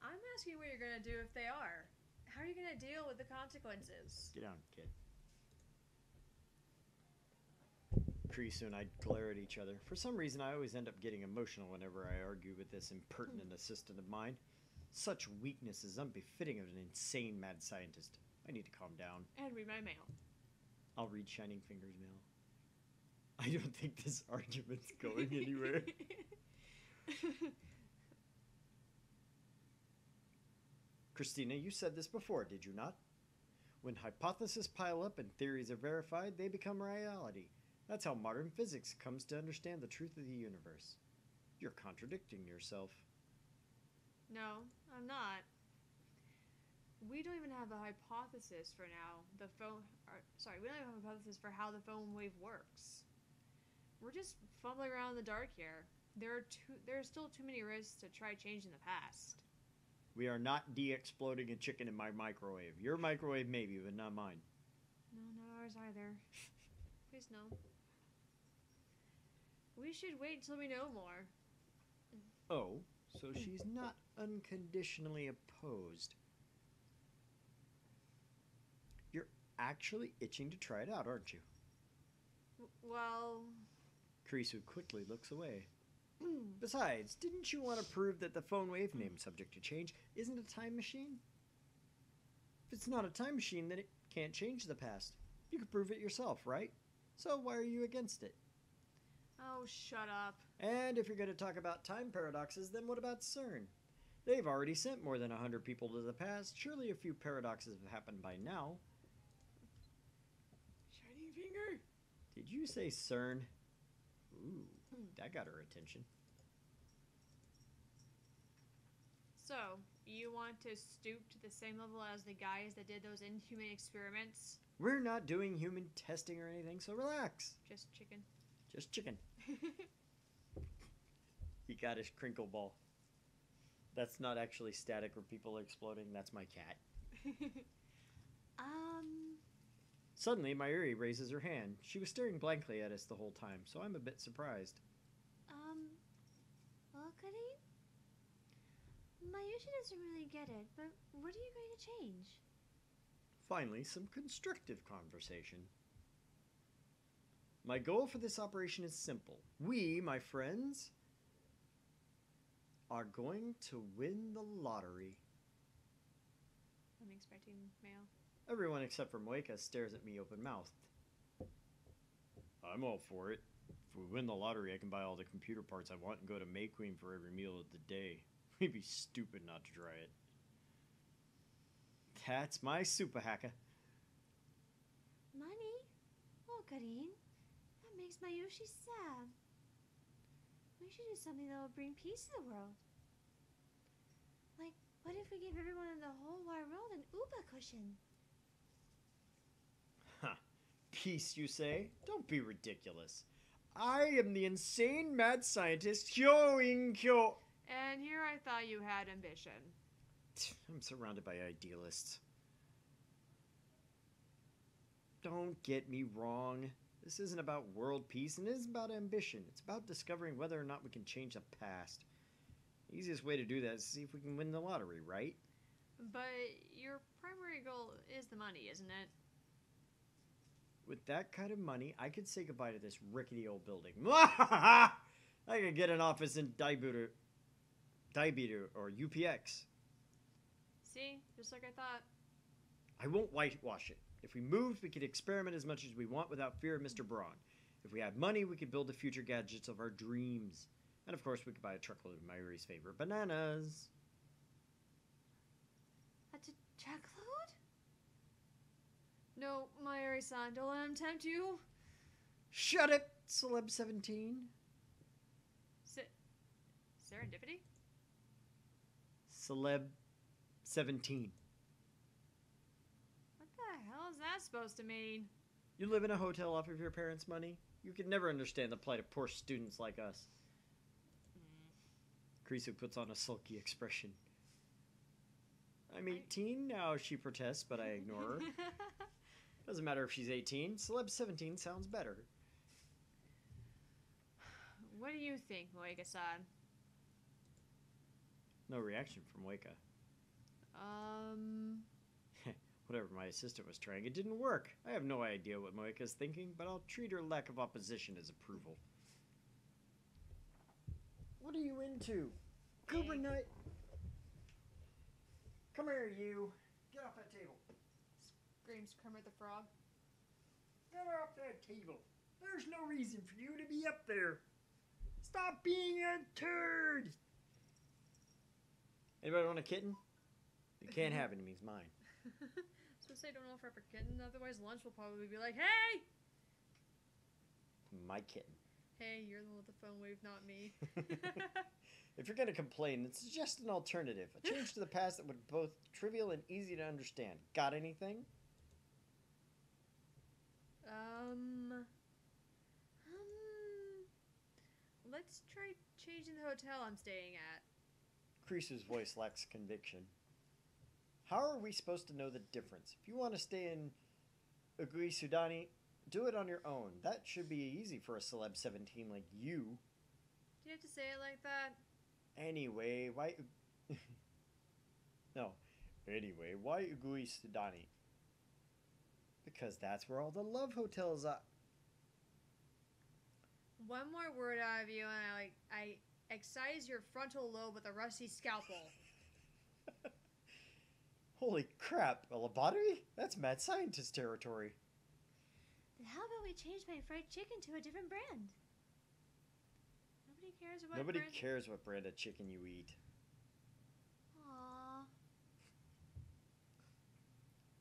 I'm asking what you're going to do if they are. How are you going to deal with the consequences? Get down, kid. Pretty soon I'd glare at each other. For some reason, I always end up getting emotional whenever I argue with this impertinent assistant of mine. Such weakness is unbefitting of an insane mad scientist. I need to calm down. And read my mail. I'll read Shining Fingers mail. I don't think this argument's going anywhere. Christina, you said this before, did you not? When hypotheses pile up and theories are verified, they become reality. That's how modern physics comes to understand the truth of the universe. You're contradicting yourself. No, I'm not. We don't even have a hypothesis for now. We don't have a hypothesis for how the phone wave works. We're just fumbling around in the dark here. There are still too many risks to try changing the past. We are not de-exploding a chicken in my microwave. Your microwave maybe, but not mine. No, not ours either. Please no. We should wait till we know more. Oh, so she's not unconditionally opposed. You're actually itching to try it out, aren't you? Well... Kurisu quickly looks away. Besides, didn't you want to prove that the phone wave name subject to change isn't a time machine? If it's not a time machine, then it can't change the past. You could prove it yourself, right? So why are you against it? Oh, shut up. And if you're going to talk about time paradoxes, then what about CERN? They've already sent more than 100 people to the past. Surely a few paradoxes have happened by now. Shining finger. Did you say CERN? Ooh, that got her attention. So, you want to stoop to the same level as the guys that did those inhuman experiments? We're not doing human testing or anything, so relax. Just chicken. Just chicken. He got his crinkle ball. That's not actually static or people exploding. That's my cat. Suddenly, Mayuri raises her hand. She was staring blankly at us the whole time, so I'm a bit surprised. Karin? Mayushi doesn't really get it, but what are you going to change? Finally, some constructive conversation. My goal for this operation is simple. We, my friends, are going to win the lottery. I'm expecting mail. Everyone except for Moeka stares at me open-mouthed. I'm all for it. If we win the lottery, I can buy all the computer parts I want and go to May Queen for every meal of the day. We'd be stupid not to try it. That's my super hacker. Money? Oh, Karin. That makes Mayushi sad. We should do something that will bring peace to the world. Like, what if we give everyone in the whole wide world an Uba cushion? Huh. Peace, you say? Don't be ridiculous. I am the insane mad scientist Kyo-in-kyo. And here I thought you had ambition. I'm surrounded by idealists. Don't get me wrong. This isn't about world peace and it isn't about ambition. It's about discovering whether or not we can change the past. The easiest way to do that is to see if we can win the lottery, right? But your primary goal is the money, isn't it? With that kind of money, I could say goodbye to this rickety old building. I could get an office in Daibiru or UPX. See? Just like I thought. I won't whitewash it. If we moved, we could experiment as much as we want without fear of Mr. Braun. If we had money, we could build the future gadgets of our dreams. And of course, we could buy a truckload of Mayuri's favorite bananas. A truckload? No, Mayuri-san, don't let him tempt you. Shut it, Celeb 17. Serendipity? Celeb 17. What the hell is that supposed to mean? You live in a hotel off of your parents' money? You could never understand the plight of poor students like us. Kurisu puts on a sulky expression. I'm 18 now, she protests, but I ignore her. Doesn't matter if she's 18. Celeb 17 sounds better. What do you think, Moega-san? No reaction from Weka. Whatever my assistant was trying, it didn't work. I have no idea what Moeka's thinking, but I'll treat her lack of opposition as approval. What are you into? Cooper Knight! Come here, you! Get off that table! Screams Kermit the Frog. Get off that table. There's no reason for you to be up there. Stop being a turd. Anybody want a kitten? You can't have it. It means mine. So say don't offer up a kitten, otherwise lunch will probably be like, hey! My kitten. Hey, you're the one with the phone wave, not me. If you're going to complain, it's just an alternative. A change to the past that would be both trivial and easy to understand. Got anything? Let's try changing the hotel I'm staying at. Crease's voice lacks conviction. How are we supposed to know the difference? If you want to stay in Ugui Sudani, do it on your own. That should be easy for a celeb 17 like you. Do you have to say it like that? Anyway, why... No. Anyway, why Ugui Sudani? Because that's where all the love hotels are. One more word out of you and I excise your frontal lobe with a rusty scalpel. Holy crap, a lobotomy? That's mad scientist territory. Then how about we change my fried chicken to a different brand? Nobody cares what brand of chicken you eat. Aww.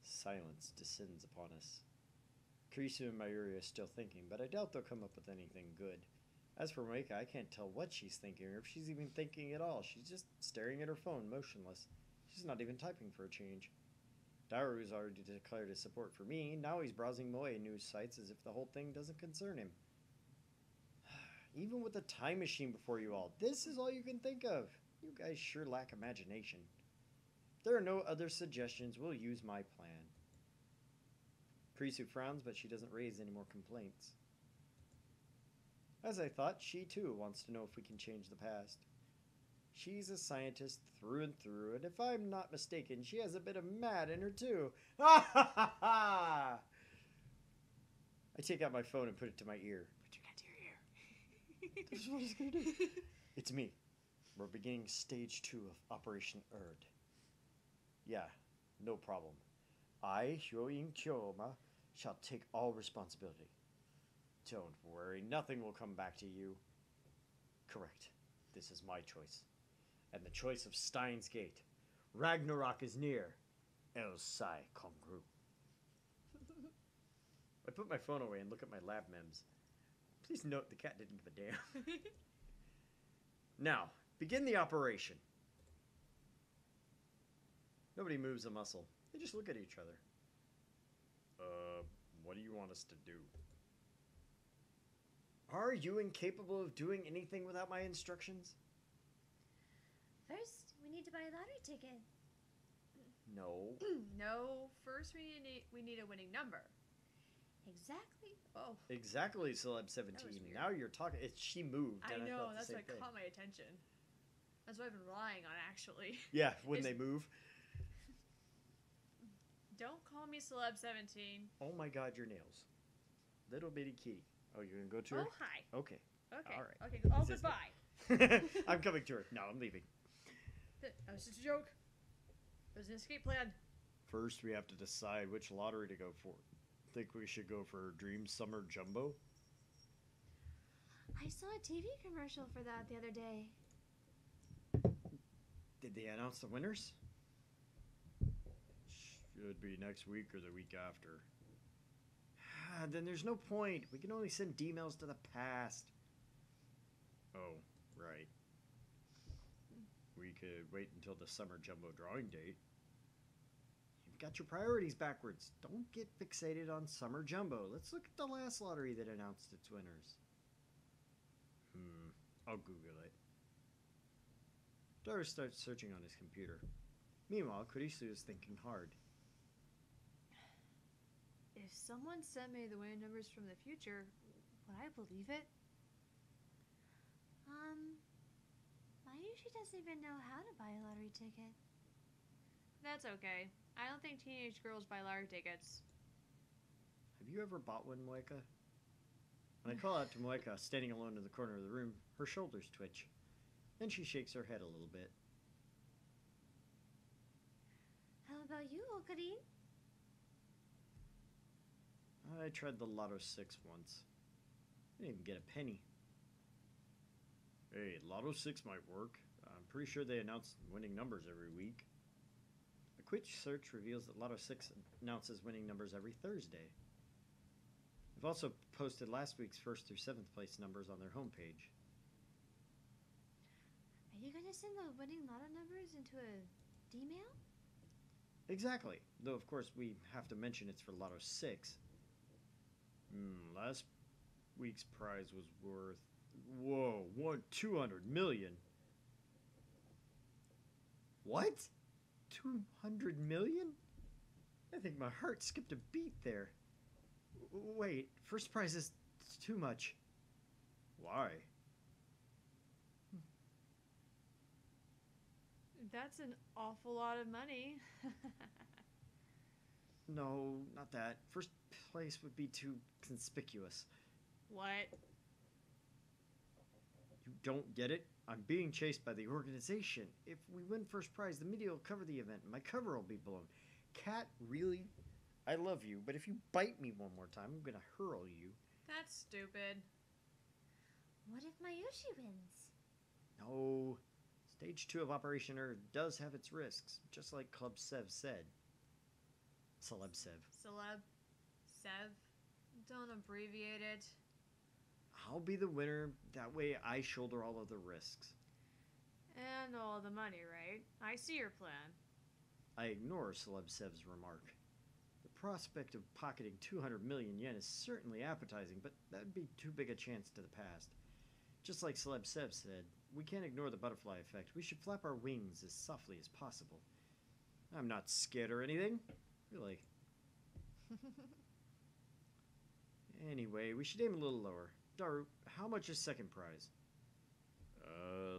Silence descends upon us. Karisu and Mayuri are still thinking, but I doubt they'll come up with anything good. As for Maika, I can't tell what she's thinking or if she's even thinking at all. She's just staring at her phone, motionless. She's not even typing for a change. Daru's already declared his support for me. Now he's browsing Moe news sites as if the whole thing doesn't concern him. Even with a time machine before you all, this is all you can think of. You guys sure lack imagination. If there are no other suggestions, we'll use my plan. Karisu frowns, but she doesn't raise any more complaints. As I thought, she too wants to know if we can change the past. She's a scientist through and through, and if I'm not mistaken, she has a bit of mad in her too. Ha ha ha ha! I take out my phone and put it to my ear. Put your gun to your ear. This is what it's gonna do. It's me. We're beginning stage 2 of Operation Erd. Yeah, no problem. I, Hyoin Kyoma, shall take all responsibility. Don't worry, nothing will come back to you. Correct. This is my choice. And the choice of Steins Gate. Ragnarok is near. El Sai Kongru. I put my phone away and look at my lab mems. Please note the cat didn't give a damn. Now, begin the operation. Nobody moves a muscle. They just look at each other. What do you want us to do? Are you incapable of doing anything without my instructions? First, we need to buy a lottery ticket. No. No, first we need a winning number. Exactly. Oh. Exactly, Celeb 17. Now you're talking. She moved. I and know, thought the that's same what thing. caught my attention. That's what I've been relying on, actually. Yeah, when they move. Don't call me Celeb 17. Oh my god, your nails. Little bitty kitty. Oh, you're gonna go to her? Oh, hi. Okay. Okay. All right. Okay. Oh, Is this goodbye. I'm coming to her. No, I'm leaving. That was just a joke. It was an escape plan. First, we have to decide which lottery to go for. Think we should go for Dream Summer Jumbo? I saw a TV commercial for that the other day. Did they announce the winners? Should be next week or the week after. Then there's no point. We can only send D-mails to the past. Oh, right. We could wait until the summer jumbo drawing date. You've got your priorities backwards. Don't get fixated on summer jumbo. Let's look at the last lottery that announced its winners. I'll Google it. Daru starts searching on his computer. Meanwhile, Kurisu is thinking hard. If someone sent me the winning numbers from the future, would I believe it? Mayushi doesn't even know how to buy a lottery ticket. That's okay. I don't think teenage girls buy lottery tickets. Have you ever bought one, Moeka? When I call out to Moeka, standing alone in the corner of the room, her shoulders twitch. Then she shakes her head a little bit. How about you, Okarin? I tried the Lotto 6 once. I didn't even get a penny. Hey, Lotto 6 might work. I'm pretty sure they announce winning numbers every week. A quick search reveals that Lotto 6 announces winning numbers every Thursday. They've also posted last week's 1st through 7th place numbers on their homepage. Are you gonna send the winning lotto numbers into a D-mail? Exactly, though of course we have to mention it's for Lotto 6. Last week's prize was worth, 200 million. What? 200 million? I think my heart skipped a beat there. Wait, first prize is too much. Why? That's an awful lot of money. No, not that. First place would be too conspicuous. What? You don't get it? I'm being chased by the organization. If we win first prize, the media will cover the event and my cover will be blown. Cat, really? I love you, but if you bite me one more time, I'm gonna hurl you. That's stupid. What if Mayushi wins? No. Stage 2 of Operation Earth does have its risks, just like Club Sev said. Celeb Sev. Celeb. Sev. Don't abbreviate it. I'll be the winner. That way I shoulder all of the risks. And all the money, right? I see your plan. I ignore Celeb Sev's remark. The prospect of pocketing 200 million yen is certainly appetizing, but that'd be too big a chance to the past. Just like Celeb Sev said, we can't ignore the butterfly effect. We should flap our wings as softly as possible. I'm not scared or anything. Really. Anyway, we should aim a little lower. Daru, how much is second prize?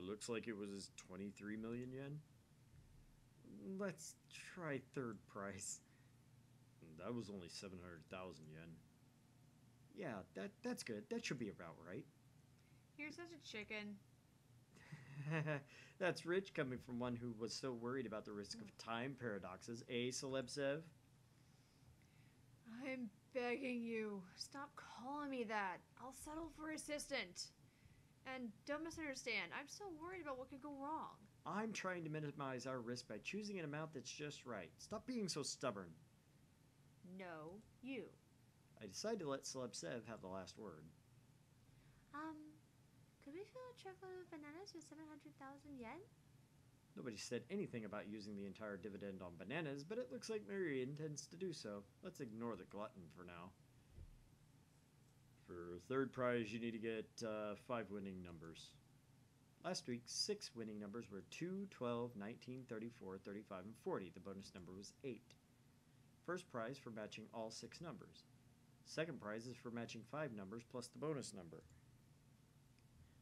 Looks like it was 23 million yen. Let's try third prize. That was only 700,000 yen. Yeah, that's good. That should be about right. You're such a chicken. That's rich coming from one who was so worried about the risk of time paradoxes, eh, Celeb Sev? I'm begging you. Stop calling me that. I'll settle for assistant. And don't misunderstand. I'm so worried about what could go wrong. I'm trying to minimize our risk by choosing an amount that's just right. Stop being so stubborn. No, you. I decided to let Celeb Sev have the last word. Could we fill a truckload of bananas with 700,000 yen? Nobody said anything about using the entire dividend on bananas, but it looks like Mary intends to do so. Let's ignore the glutton for now. For third prize, you need to get 5 winning numbers. Last week, 6 winning numbers were 2, 12, 19, 34, 35, and 40. The bonus number was 8. First prize for matching all 6 numbers. Second prize is for matching 5 numbers plus the bonus number.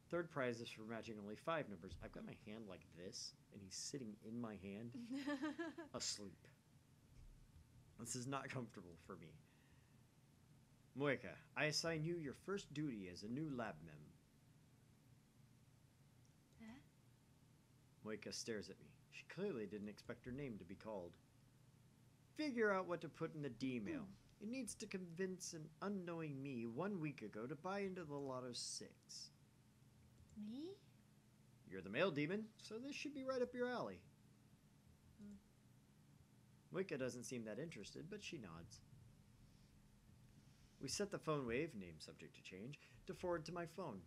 Third prize is for matching only 5 numbers. I've got my hand like this, and he's sitting in my hand, asleep. This is not comfortable for me. Moeka, I assign you your first duty as a new lab mem. Huh? Moeka stares at me. She clearly didn't expect her name to be called. Figure out what to put in the D-mail. It needs to convince an unknowing me 1 week ago to buy into the Lotto 6. Me? You're the mail demon, so this should be right up your alley. Moeka doesn't seem that interested, but she nods. We set the phone wave, name subject to change, to forward to my phone.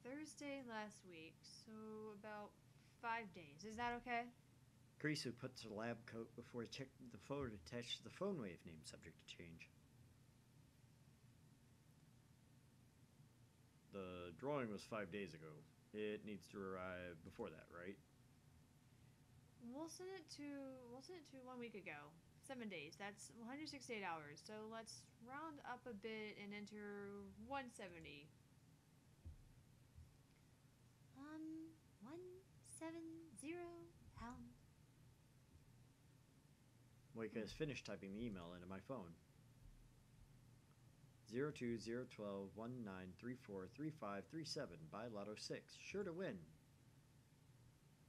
Thursday last week, so about 5 days. Is that okay? Karisu puts her lab coat before he checked the photo attached to the phone wave, name subject to change. The drawing was 5 days ago. It needs to arrive before that, right? We'll send it to 1 week ago. 7 days. That's 168 hours. So let's round up a bit and enter 170. 170 pound. Moeka has finished typing the email into my phone. 0201219343537 by Lotto 6. Sure to win.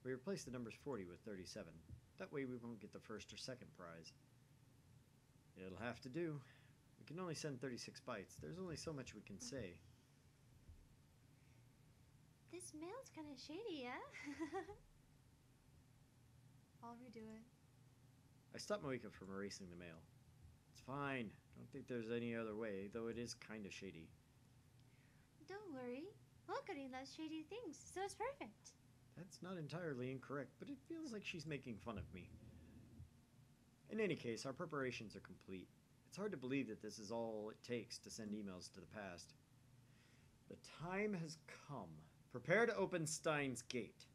We replace the numbers 40 with 37. That way we won't get the first or second prize. It'll have to do. We can only send 36 bytes. There's only so much we can say. This mail's kind of shady, yeah? I'll redo it. I stopped Moika from erasing the mail. It's fine. Don't think there's any other way, though it is kind of shady. Don't worry. Ocarine loves shady things, so it's perfect. That's not entirely incorrect, but it feels like she's making fun of me. In any case, our preparations are complete. It's hard to believe that this is all it takes to send emails to the past. The time has come. Prepare to open Steins' gate.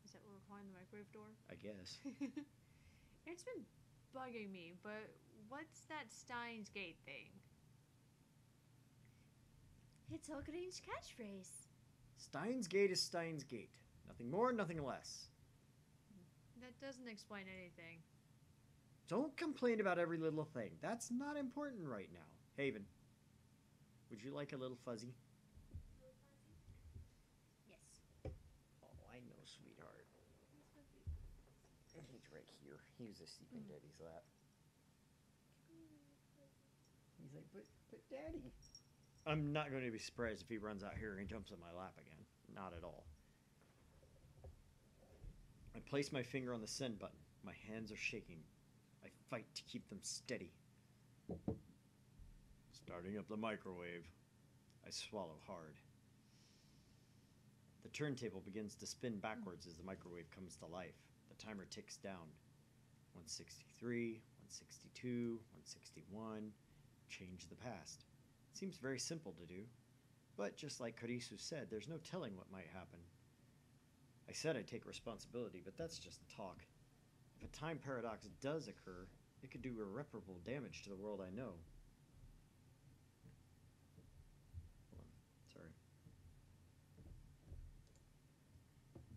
Is that what we're calling the microwave door? I guess. It's been bugging me, but what's that Steins Gate thing? It's Ocarine's catchphrase. Steins' gate is Steins' gate. Nothing more, nothing less. That doesn't explain anything. Don't complain about every little thing. That's not important right now. Haven, would you like a little fuzzy? Yes. Oh, I know, sweetheart. He's right here. He was asleep in Daddy's lap. He's like, but Daddy. I'm not going to be surprised if he runs out here and jumps in my lap again. Not at all. I place my finger on the send button. My hands are shaking. I fight to keep them steady. Starting up the microwave. I swallow hard. The turntable begins to spin backwards as the microwave comes to life. The timer ticks down. 163, 162, 161. Change the past. It seems very simple to do. But just like Karisu said, there's no telling what might happen. I said I'd take responsibility, but that's just talk. If a time paradox does occur, it could do irreparable damage to the world I know. Hold on, sorry.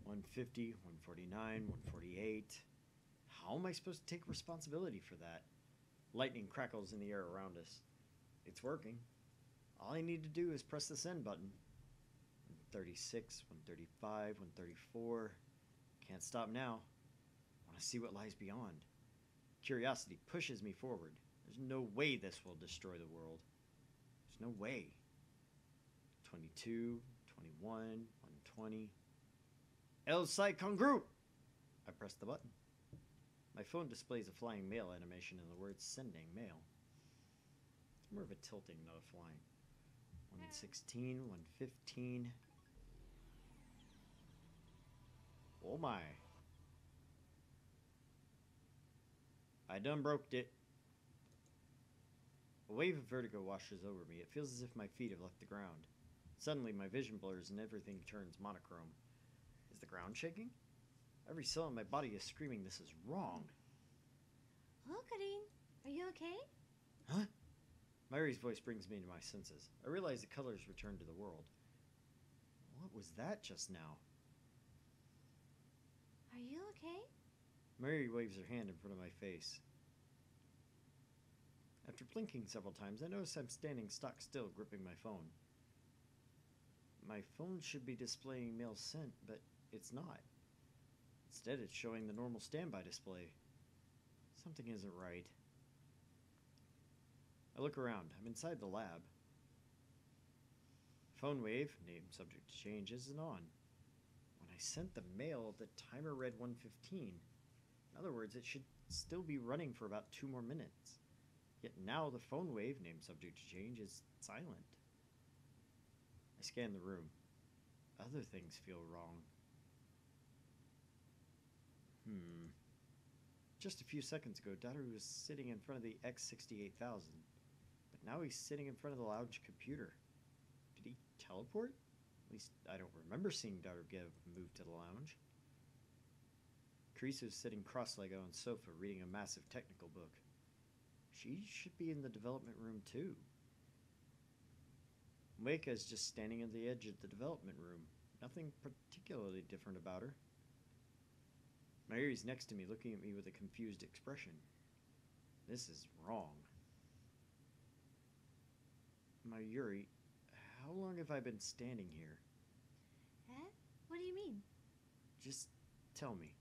150, 149, 148. How am I supposed to take responsibility for that? Lightning crackles in the air around us. It's working. All I need to do is press the send button. 136, 135, 134. Can't stop now. I want to see what lies beyond. Curiosity pushes me forward. There's no way this will destroy the world. There's no way. 22, 21, 120. El Sai Congru! I press the button. My phone displays a flying mail animation and the words sending mail. It's more of a tilting, not a flying. 116, 115. Oh my. I done broked it. A wave of vertigo washes over me. It feels as if my feet have left the ground. Suddenly my vision blurs and everything turns monochrome. Is the ground shaking? Every cell in my body is screaming this is wrong. Ocarine, are you okay? Huh? Mairi's voice brings me to my senses. I realize the colors return to the world. What was that just now? Are you okay? Mairi waves her hand in front of my face. After blinking several times, I notice I'm standing stock still, gripping my phone. My phone should be displaying mail sent, but it's not. Instead, it's showing the normal standby display. Something isn't right. I look around. I'm inside the lab. Phone wave, name subject to change, isn't on. When I sent the mail, the timer read 1:15. In other words, it should still be running for about 2 more minutes. Yet now the phone wave, name subject to change, is silent. I scan the room. Other things feel wrong. Just a few seconds ago, Daru was sitting in front of the X68000, but now he's sitting in front of the lounge computer. Did he teleport? At least I don't remember seeing Daru move to the lounge. Karisu is sitting cross-legged on a sofa reading a massive technical book. She should be in the development room too. Moika is just standing at the edge of the development room. Nothing particularly different about her. Mairi's next to me, looking at me with a confused expression. This is wrong. Mayuri, how long have I been standing here? Eh? What do you mean? Just tell me.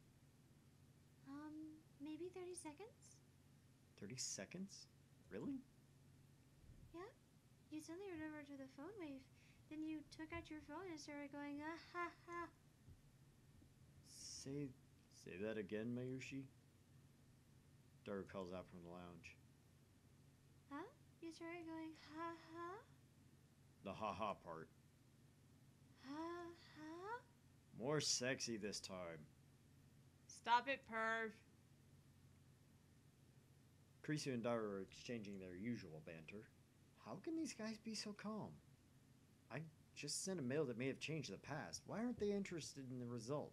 Maybe 30 seconds? 30 seconds? Really? Yeah? You suddenly went over to the phone wave. Then you took out your phone and started going, ah ha ha. Say that again, Mayushi? Daru calls out from the lounge. Huh? You started going, ha ha? The ha-ha part. Ha ha? More sexy this time. Stop it, perv. Krisu and Daru are exchanging their usual banter. How can these guys be so calm? I just sent a mail that may have changed the past. Why aren't they interested in the result?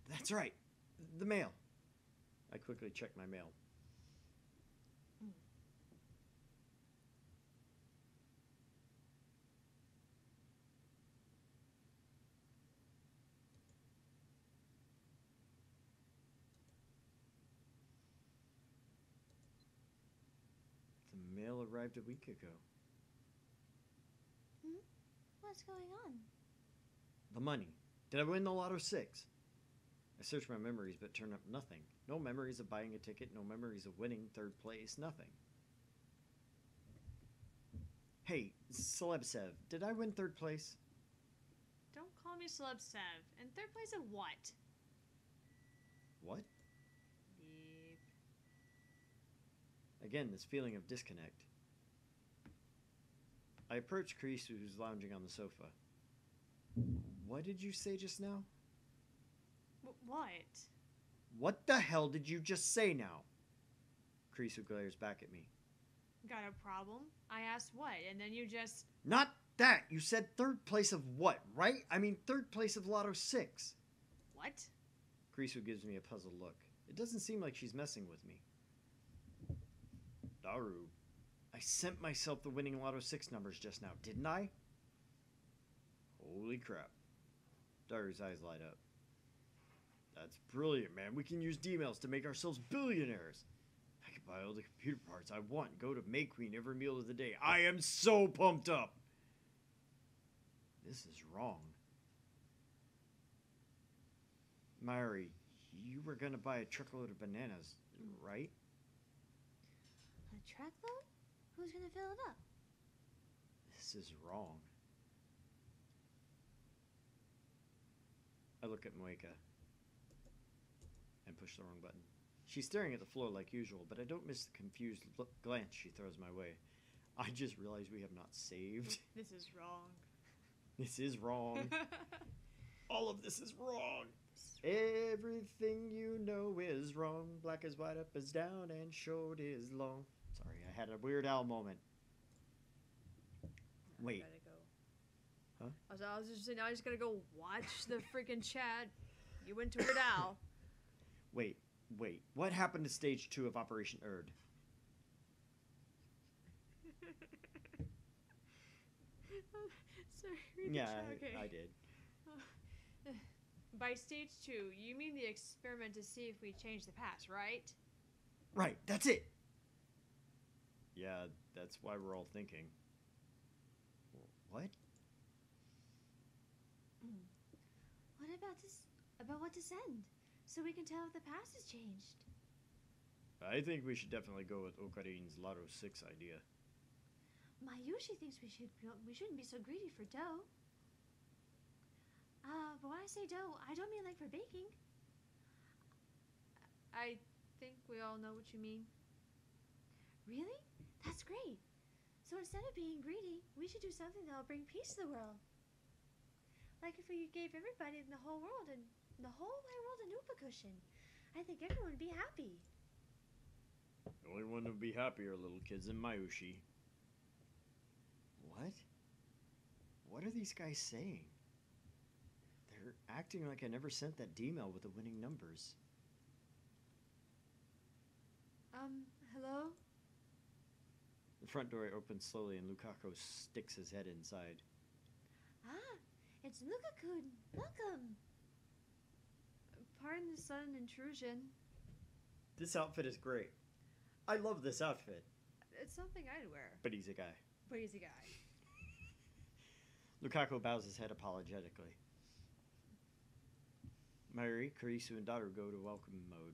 That's right. The mail. I quickly check my mail. The mail arrived a week ago. What's going on? The money. Did I win the Lotto 6? I searched my memories but turned up nothing. No memories of buying a ticket, no memories of winning third place, nothing. Hey, Celeb Sev, did I win third place? Don't call me Celeb Sev. In third place of what? What? Beep. Again, this feeling of disconnect. I approached Krisu, who's lounging on the sofa. What did you say just now? What? What the hell did you just say now? Krisu glares back at me. Got a problem? I asked what, and then you just... Not that! You said third place of what, right? I mean third place of Lotto 6. What? Krisu gives me a puzzled look. It doesn't seem like she's messing with me. Daru, I sent myself the winning Lotto 6 numbers just now, didn't I? Holy crap. Daru's eyes light up. That's brilliant, man. We can use D-mails to make ourselves billionaires. I can buy all the computer parts I want, go to May Queen every meal of the day. I am so pumped up. This is wrong. Mari, you were going to buy a truckload of bananas, right? A truckload? Who's gonna fill it up? This is wrong. I look at Moeka and push the wrong button. She's staring at the floor like usual, but I don't miss the confused glance she throws my way. I just realized we have not saved. This is wrong. This is wrong. All of this is wrong. Everything you know is wrong. Black is white, up is down, and short is long. Sorry, I had a Weird Al moment. Wait. I gotta go. Huh? I was just saying, I just gotta go watch the freaking chat. You went to Weird Al. Wait. What happened to stage 2 of Operation Erd? Sorry, read Yeah, the chat. Okay. I did. By stage 2, you mean the experiment to see if we change the past, right? Right, that's it. Yeah, that's why we're all thinking. What? What about this? About what to send? So we can tell if the past has changed. I think we should definitely go with Okarin's Lotto 6 idea. Mayushi thinks we shouldn't be so greedy for dough. But when I say dough, I don't mean like for baking. I think we all know what you mean. Really? That's great. So instead of being greedy, we should do something that'll bring peace to the world. Like if we gave everybody in the whole world and the whole wide world a Noopa cushion. I think everyone would be happy. The only one who'd be happy are little kids in Mayushi. What? What are these guys saying? They're acting like I never sent that D-mail with the winning numbers. Hello? The front door opens slowly and Lukaku sticks his head inside. Ah, it's Luka-kun. Welcome. Pardon the sudden intrusion. This outfit is great. I love this outfit. It's something I'd wear. But he's a guy. But he's a guy. Lukaku bows his head apologetically. Mayuri, Kurisu, and Daru go to welcome mode.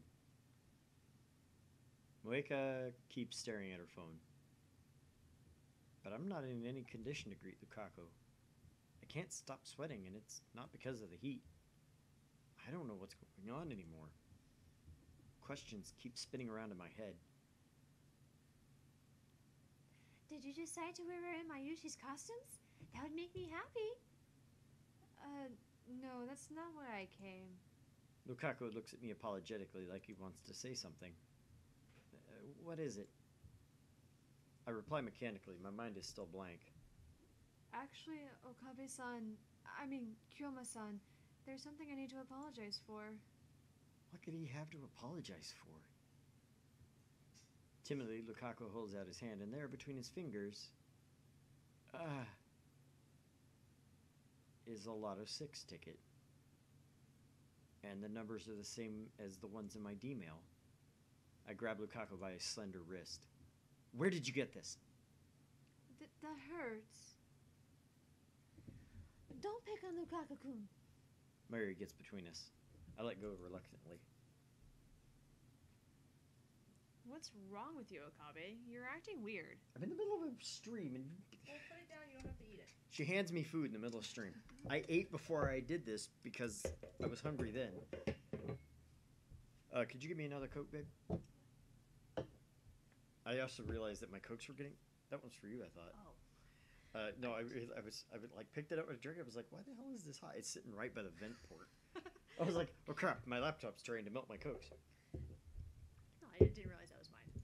Moeka keeps staring at her phone. But I'm not in any condition to greet Lukaku. I can't stop sweating, and it's not because of the heat. I don't know what's going on anymore. Questions keep spinning around in my head. Did you decide to wear Mayushi's costumes? That would make me happy. No, that's not why I came. Lukaku looks at me apologetically like he wants to say something. What is it? I reply mechanically. My mind is still blank. Actually, Kyoma-san, there's something I need to apologize for. What could he have to apologize for? Timidly, Lukaku holds out his hand, and there, between his fingers, is a Lotto 6 ticket. And the numbers are the same as the ones in my D-mail. I grab Lukaku by his slender wrist. Where did you get this? That hurts. Don't pick on Lukaku-kun. Mary gets between us. I let go reluctantly. What's wrong with you, Okabe? You're acting weird. I'm in the middle of a stream and... Well, put it down. You don't have to eat it. She hands me food in the middle of stream. I ate before I did this because I was hungry then. Could you give me another Coke, babe? I also realized that my Cokes were getting... That one's for you, I thought. Oh. No, I like picked it up with a drink. I was like, why the hell is this hot? It's sitting right by the vent port. I was like, oh crap, my laptop's trying to melt my Cokes. No, I didn't realize that was mine.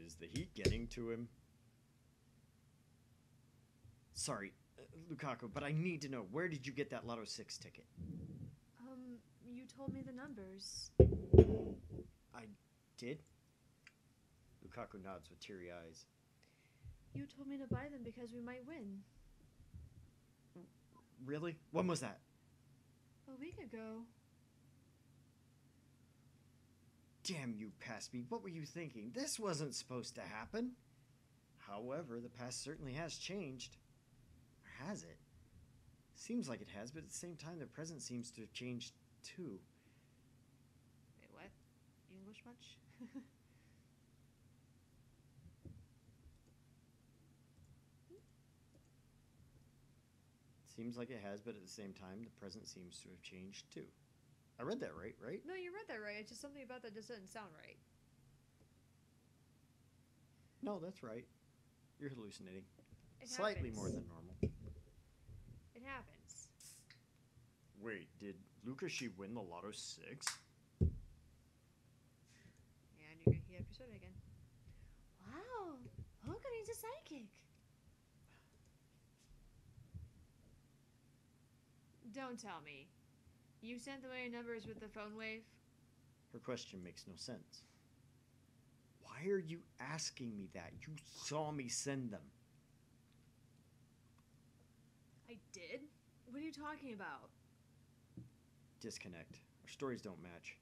Is the heat getting to him? Sorry, Lukaku, but I need to know, where did you get that Lotto 6 ticket? You told me the numbers. I did? Lukaku nods with teary eyes. You told me to buy them because we might win. Really? When was that? A week ago. Damn you, past me. What were you thinking? This wasn't supposed to happen. However, the past certainly has changed. Or has it? Seems like it has, but at the same time, the present seems to have changed too. Wait, what? English much? Seems like it has, but at the same time, the present seems to have changed too. I read that right? No, you read that right. It's just something about that just doesn't sound right. No, that's right. You're hallucinating. It Slightly happens. more than normal. It happens. Wait, did Lukashi win the Lotto 6? And you're gonna heat up your soda again. Wow, Okarin's a psychic. Don't tell me. You sent the way numbers with the phone wave? Her question makes no sense. Why are you asking me that? You saw me send them. I did? What are you talking about? Disconnect. Our stories don't match.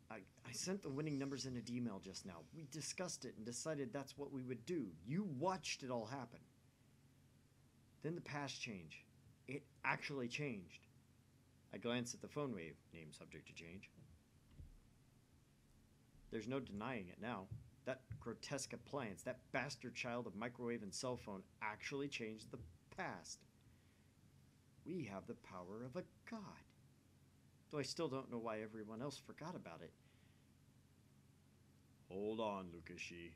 I sent the winning numbers in an email just now. We discussed it and decided that's what we would do. You watched it all happen. Then the past changed. It actually changed. I glanced at the phone wave, name subject to change. There's no denying it now. That grotesque appliance, that bastard child of microwave and cell phone actually changed the past. We have the power of a god. Though I still don't know why everyone else forgot about it. Hold on, Lukashi.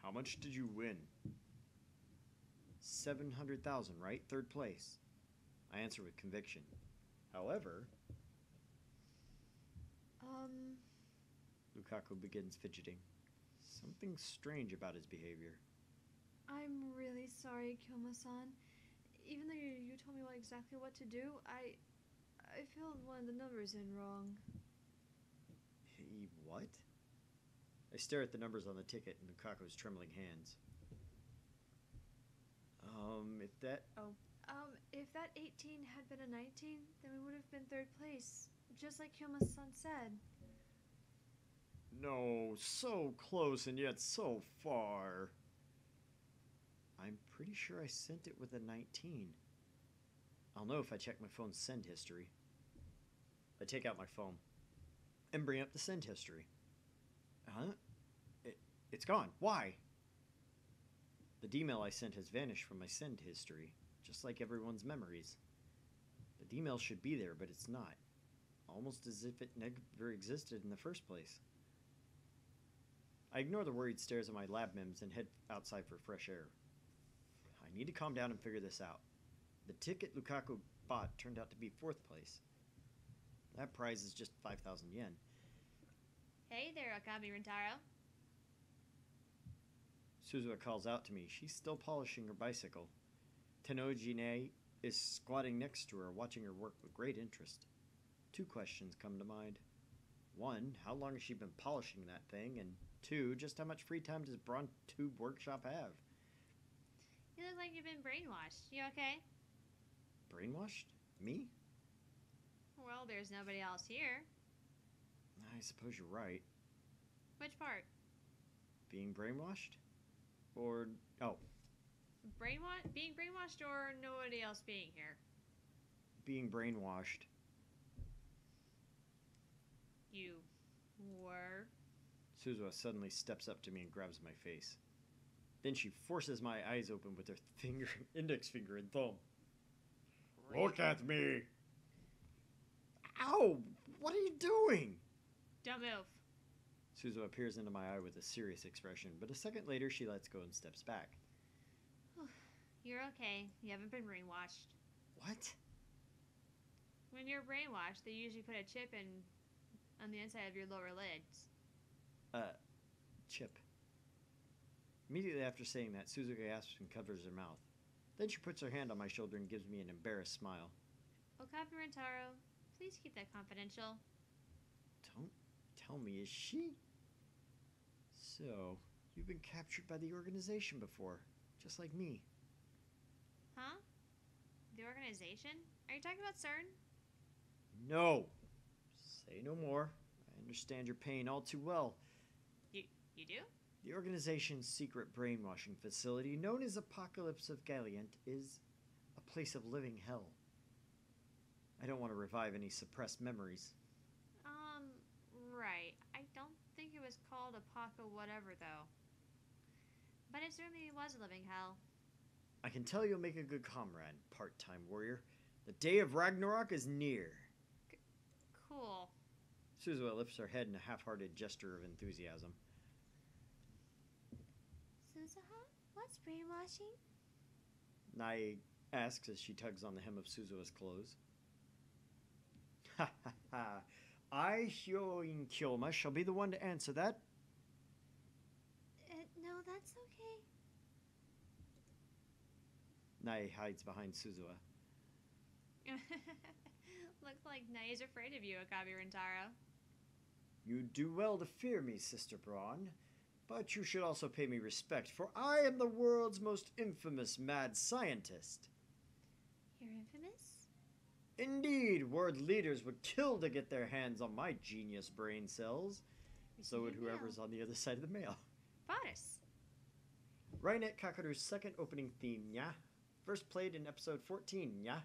How much did you win? 700,000, right? Third place. I answer with conviction. However... Lukaku begins fidgeting. Something strange about his behavior. I'm really sorry, Kyoma-san. Even though you told me exactly what to do, I filled one of the numbers in wrong. He what? I stare at the numbers on the ticket in Lukaku's trembling hands. If that 18 had been a 19, then we would have been third place, just like Kyoma-san said. No, so close and yet so far. I'm pretty sure I sent it with a 19. I'll know if I check my phone's send history. I take out my phone and bring up the send history. Huh? It's gone. Why? The D-mail I sent has vanished from my send history, just like everyone's memories. The D-mail should be there, but it's not. Almost as if it never existed in the first place. I ignore the worried stares of my lab mims and head outside for fresh air. I need to calm down and figure this out. The ticket Lukaku bought turned out to be 4th place. That prize is just 5,000 yen. Hey there, Akabi Rintaro. Suzuha calls out to me. She's still polishing her bicycle. Tenojine is squatting next to her, watching her work with great interest. 2 questions come to mind. 1, how long has she been polishing that thing? And 2, just how much free time does Braun Tube Workshop have? You look like you've been brainwashed. You okay? Brainwashed? Me? Well, there's nobody else here. I suppose you're right. Which part? Being brainwashed? Or, oh, Being brainwashed or nobody else being here? being brainwashed. You were? Suzuha suddenly steps up to me and grabs my face. Then she forces my eyes open with her index finger and thumb. Look at me! Ow! What are you doing? Don't move. Suzuha peers into my eye with a serious expression, but a second later she lets go and steps back. You're okay. You haven't been brainwashed. What? When you're brainwashed, they usually put a chip in on the inside of your lower lids. Chip. Immediately after saying that, Suzuka gasps and covers her mouth. Then she puts her hand on my shoulder and gives me an embarrassed smile. Okapi Rintaro, please keep that confidential. Don't tell me, is she? So, you've been captured by the organization before, just like me. Huh? The organization? Are you talking about CERN? No! Say no more. I understand your pain all too well. You do? The organization's secret brainwashing facility, known as Apocalypse of Galliant, is a place of living hell. I don't want to revive any suppressed memories. Right. I don't think it was called Apoca whatever, though. But it certainly was a living hell. I can tell you'll make a good comrade, part-time warrior. The day of Ragnarok is near. Cool. Suzuha lifts her head in a half-hearted gesture of enthusiasm. Suzuha, what's brainwashing? Nai asks as she tugs on the hem of Suzuha's clothes. Ha ha ha. I, Hyoin Kyoma, shall be the one to answer that. No, that's okay. Nai hides behind Suzuha. Looks like Nai is afraid of you, Akabi Rintaro. You do well to fear me, Sister Braun, but you should also pay me respect, for I am the world's most infamous mad scientist. You're infamous? Indeed, world leaders would kill to get their hands on my genius brain cells. So would whoever's on the other side of the mail. Varus. Rainet Kakaru's second opening theme, nya. First played in episode 14, nya.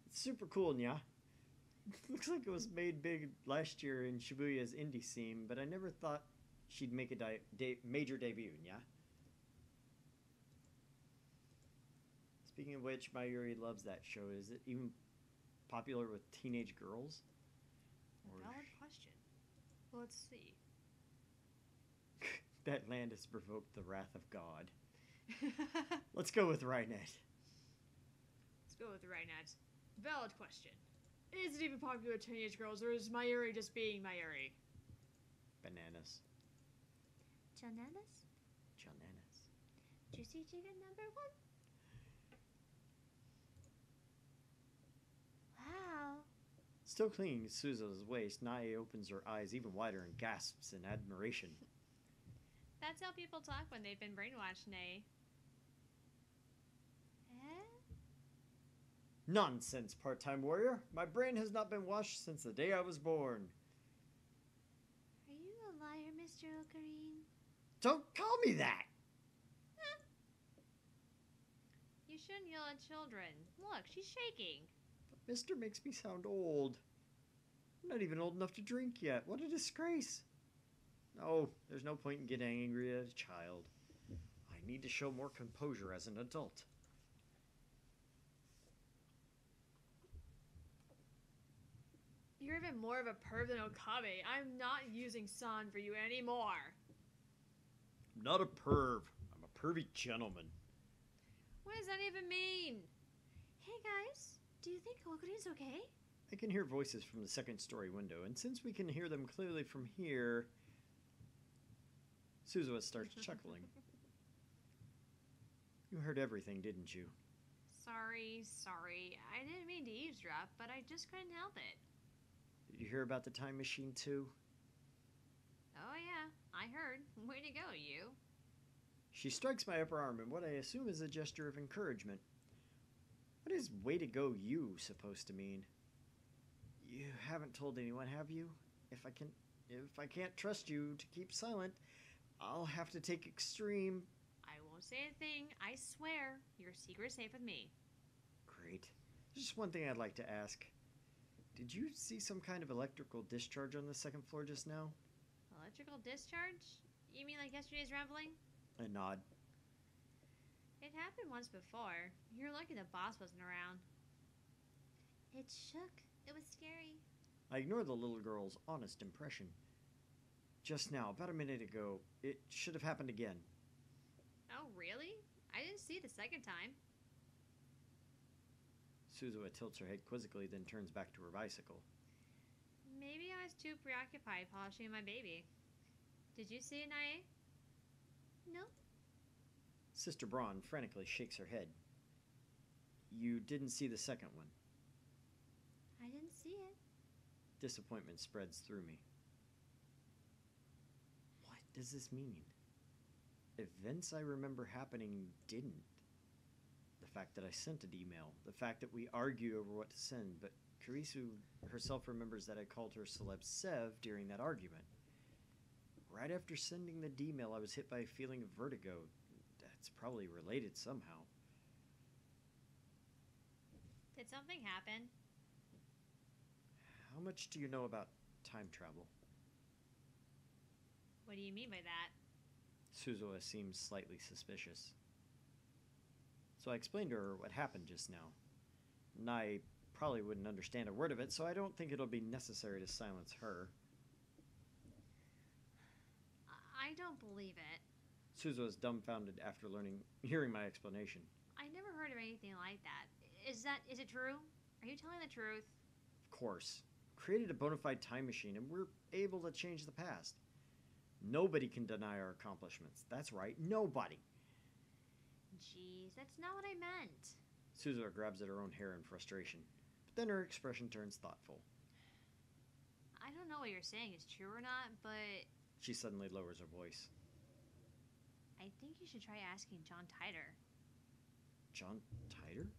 It's super cool, nya. Looks like it was made big last year in Shibuya's indie scene, but I never thought she'd make a major debut, nya. Speaking of which, Mayuri loves that show. Is it even popular with teenage girls? Valid question. Let's see. That land has provoked the wrath of God. Let's go with Rainet. Let's go with Rainet. Valid question. Is it even popular with teenage girls, or is Mayuri just being Mayuri? Bananas. Jananas? Jananas. Juicy chicken number 1? Wow. Still clinging to Suzu's waist, Nai opens her eyes even wider and gasps in admiration. That's how people talk when they've been brainwashed, Nay. Nonsense, part-time warrior. My brain has not been washed since the day I was born. Are you a liar, Mr. Ocarine? Don't call me that! You shouldn't yell at children. Look, she's shaking. But Mister makes me sound old. I'm not even old enough to drink yet. What a disgrace. No, there's no point in getting angry at a child. I need to show more composure as an adult. You're even more of a perv than Okabe. I'm not using San for you anymore. I'm not a perv. I'm a pervy gentleman. What does that even mean? Hey guys, do you think Okarin's okay? I can hear voices from the second story window, and since we can hear them clearly from here, Suzuha starts chuckling. You heard everything, didn't you? Sorry. I didn't mean to eavesdrop, but I just couldn't help it. Did you hear about the time machine too? Oh yeah, I heard. Way to go, you. She strikes my upper arm in what I assume is a gesture of encouragement. What is way to go you supposed to mean? You haven't told anyone, have you? If I can't trust you to keep silent, I'll have to take extreme. I won't say a thing. I swear. Your secret's safe with me. Great. There's just one thing I'd like to ask. Did you see some kind of electrical discharge on the second floor just now? Electrical discharge? You mean like yesterday's rambling? A nod. It happened once before. You're lucky the boss wasn't around. It shook. It was scary. I ignored the little girl's honest impression. Just now, about a minute ago, it should have happened again. Oh, really? I didn't see it the second time. Suzuha tilts her head quizzically, then turns back to her bicycle. Maybe I was too preoccupied polishing my baby. Did you see it, Nae? No, Sister Braun frantically shakes her head. You didn't see the second one. I didn't see it. Disappointment spreads through me. What does this mean? Events I remember happening didn't. The fact that I sent an email, the fact that we argued over what to send, but Karisu herself remembers that I called her Celeb Sev during that argument. Right after sending the D-mail, I was hit by a feeling of vertigo. That's probably related somehow. Did something happen? How much do you know about time travel? What do you mean by that? Suzuha seems slightly suspicious. So I explained to her what happened just now. Nai probably wouldn't understand a word of it, so I don't think it'll be necessary to silence her. I don't believe it. Suzuha is dumbfounded after hearing my explanation. I never heard of anything like that. Is it true? Are you telling the truth? Of course. Created a bona fide time machine, and we're able to change the past. Nobody can deny our accomplishments. That's right, nobody. Jeez, that's not what I meant. Suzuha grabs at her own hair in frustration, but then her expression turns thoughtful. I don't know what you're saying is true or not, but She suddenly lowers her voice. I think you should try asking John Titor. John Titor?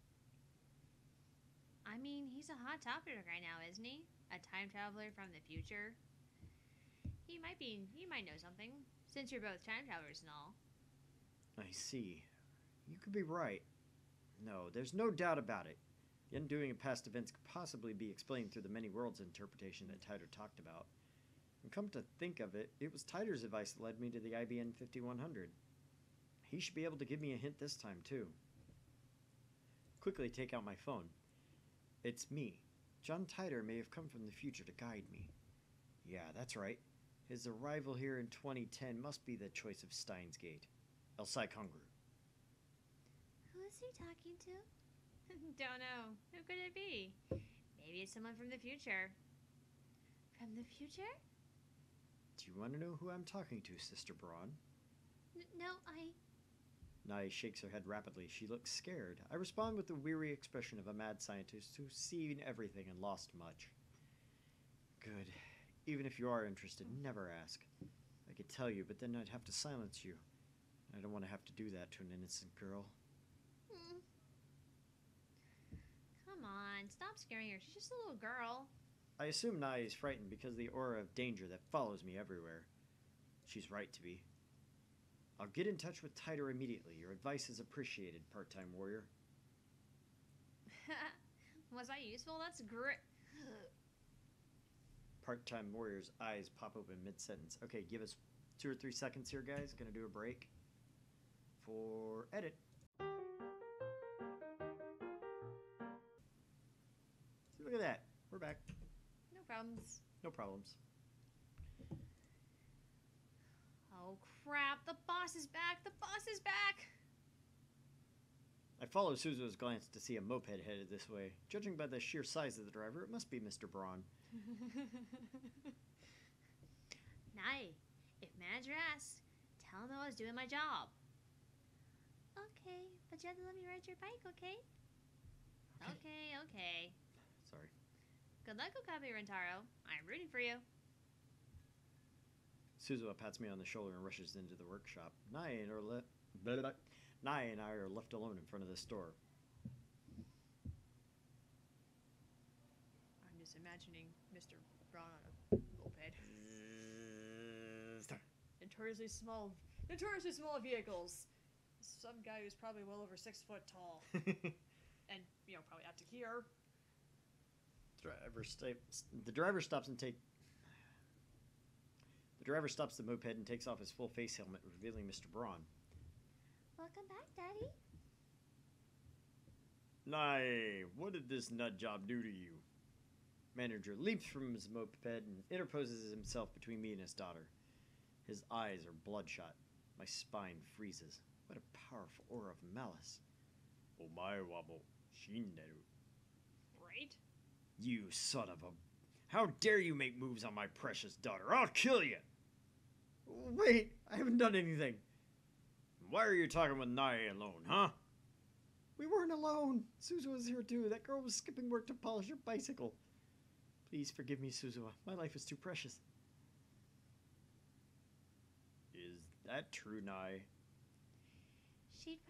I mean, he's a hot topic right now, isn't he? A time traveler from the future. He might know something, since you're both time travelers and all. I see. You could be right. No, there's no doubt about it. The undoing of past events could possibly be explained through the many worlds interpretation that Titor talked about. And come to think of it, it was Titor's advice that led me to the IBN 5100. He should be able to give me a hint this time, too. Quickly take out my phone. It's me. John Titor may have come from the future to guide me. Yeah, that's right. His arrival here in 2010 must be the choice of Steins Gate. El Sai Kongru. Who is he talking to? Don't know. Who could it be? Maybe it's someone from the future. From the future? Do you want to know who I'm talking to, Sister Braun? No, Nai shakes her head rapidly. She looks scared. I respond with the weary expression of a mad scientist who's seen everything and lost much. Good. Even if you are interested, never ask. I could tell you, but then I'd have to silence you. I don't want to have to do that to an innocent girl. Come on, stop scaring her. She's just a little girl. I assume Nai is frightened because of the aura of danger that follows me everywhere. She's right to be. I'll get in touch with Titor immediately. Your advice is appreciated, part-time warrior. Was I useful? That's great. Part-time warrior's eyes pop open mid-sentence. Okay, give us 2 or 3 seconds here, guys. Gonna do a break for edit. See, look at that. We're back. No problems. No problems. Oh crap, the boss is back! The boss is back! I follow Suzu's glance to see a moped headed this way. Judging by the sheer size of the driver, it must be Mr. Braun. Nai, if manager asks, tell him I was doing my job. Okay, but you have to let me ride your bike, okay? Okay. Sorry. Good luck, Okabe Rentaro. I'm rooting for you. Suzu pats me on the shoulder and rushes into the workshop. Nai and I are left alone in front of the store. I'm just imagining Mr. Braun on a moped. Notoriously small vehicles. Some guy who's probably well over 6 foot tall. And, probably out to here. The driver stops the moped and takes off his full face helmet, revealing Mr. Braun. Welcome back, Daddy. Nai, what did this nut job do to you? Manager leaps from his moped and interposes himself between me and his daughter. His eyes are bloodshot. My spine freezes. What a powerful aura of malice. Omae wa mo shinderu. Right? You son of a... How dare you make moves on my precious daughter? I'll kill you! Wait, I haven't done anything. Why are you talking with Nai alone, huh? We weren't alone. Suzu was here too. That girl was skipping work to polish her bicycle. Please forgive me, Suzuha. My life is too precious. Is that true, Nai? She'd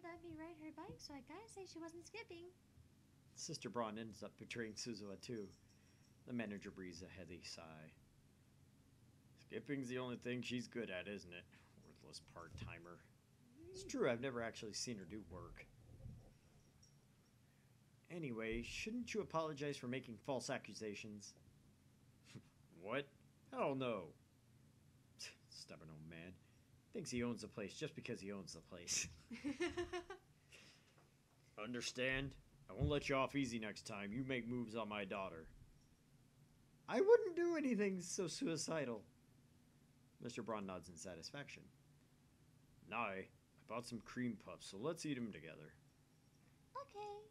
let me ride her bike, so I gotta say she wasn't skipping. Sister Braun ends up betraying Suzuha too. The manager breathes a heavy sigh. Skipping's the only thing she's good at, isn't it? Worthless part-timer. It's true, I've never actually seen her do work. Anyway, shouldn't you apologize for making false accusations? What? Hell no. Stubborn old man. Thinks he owns the place just because he owns the place. Understand? I won't let you off easy next time you make moves on my daughter. I wouldn't do anything so suicidal. Mr. Braun nods in satisfaction. Nai, I bought some cream puffs, so let's eat them together. Okay.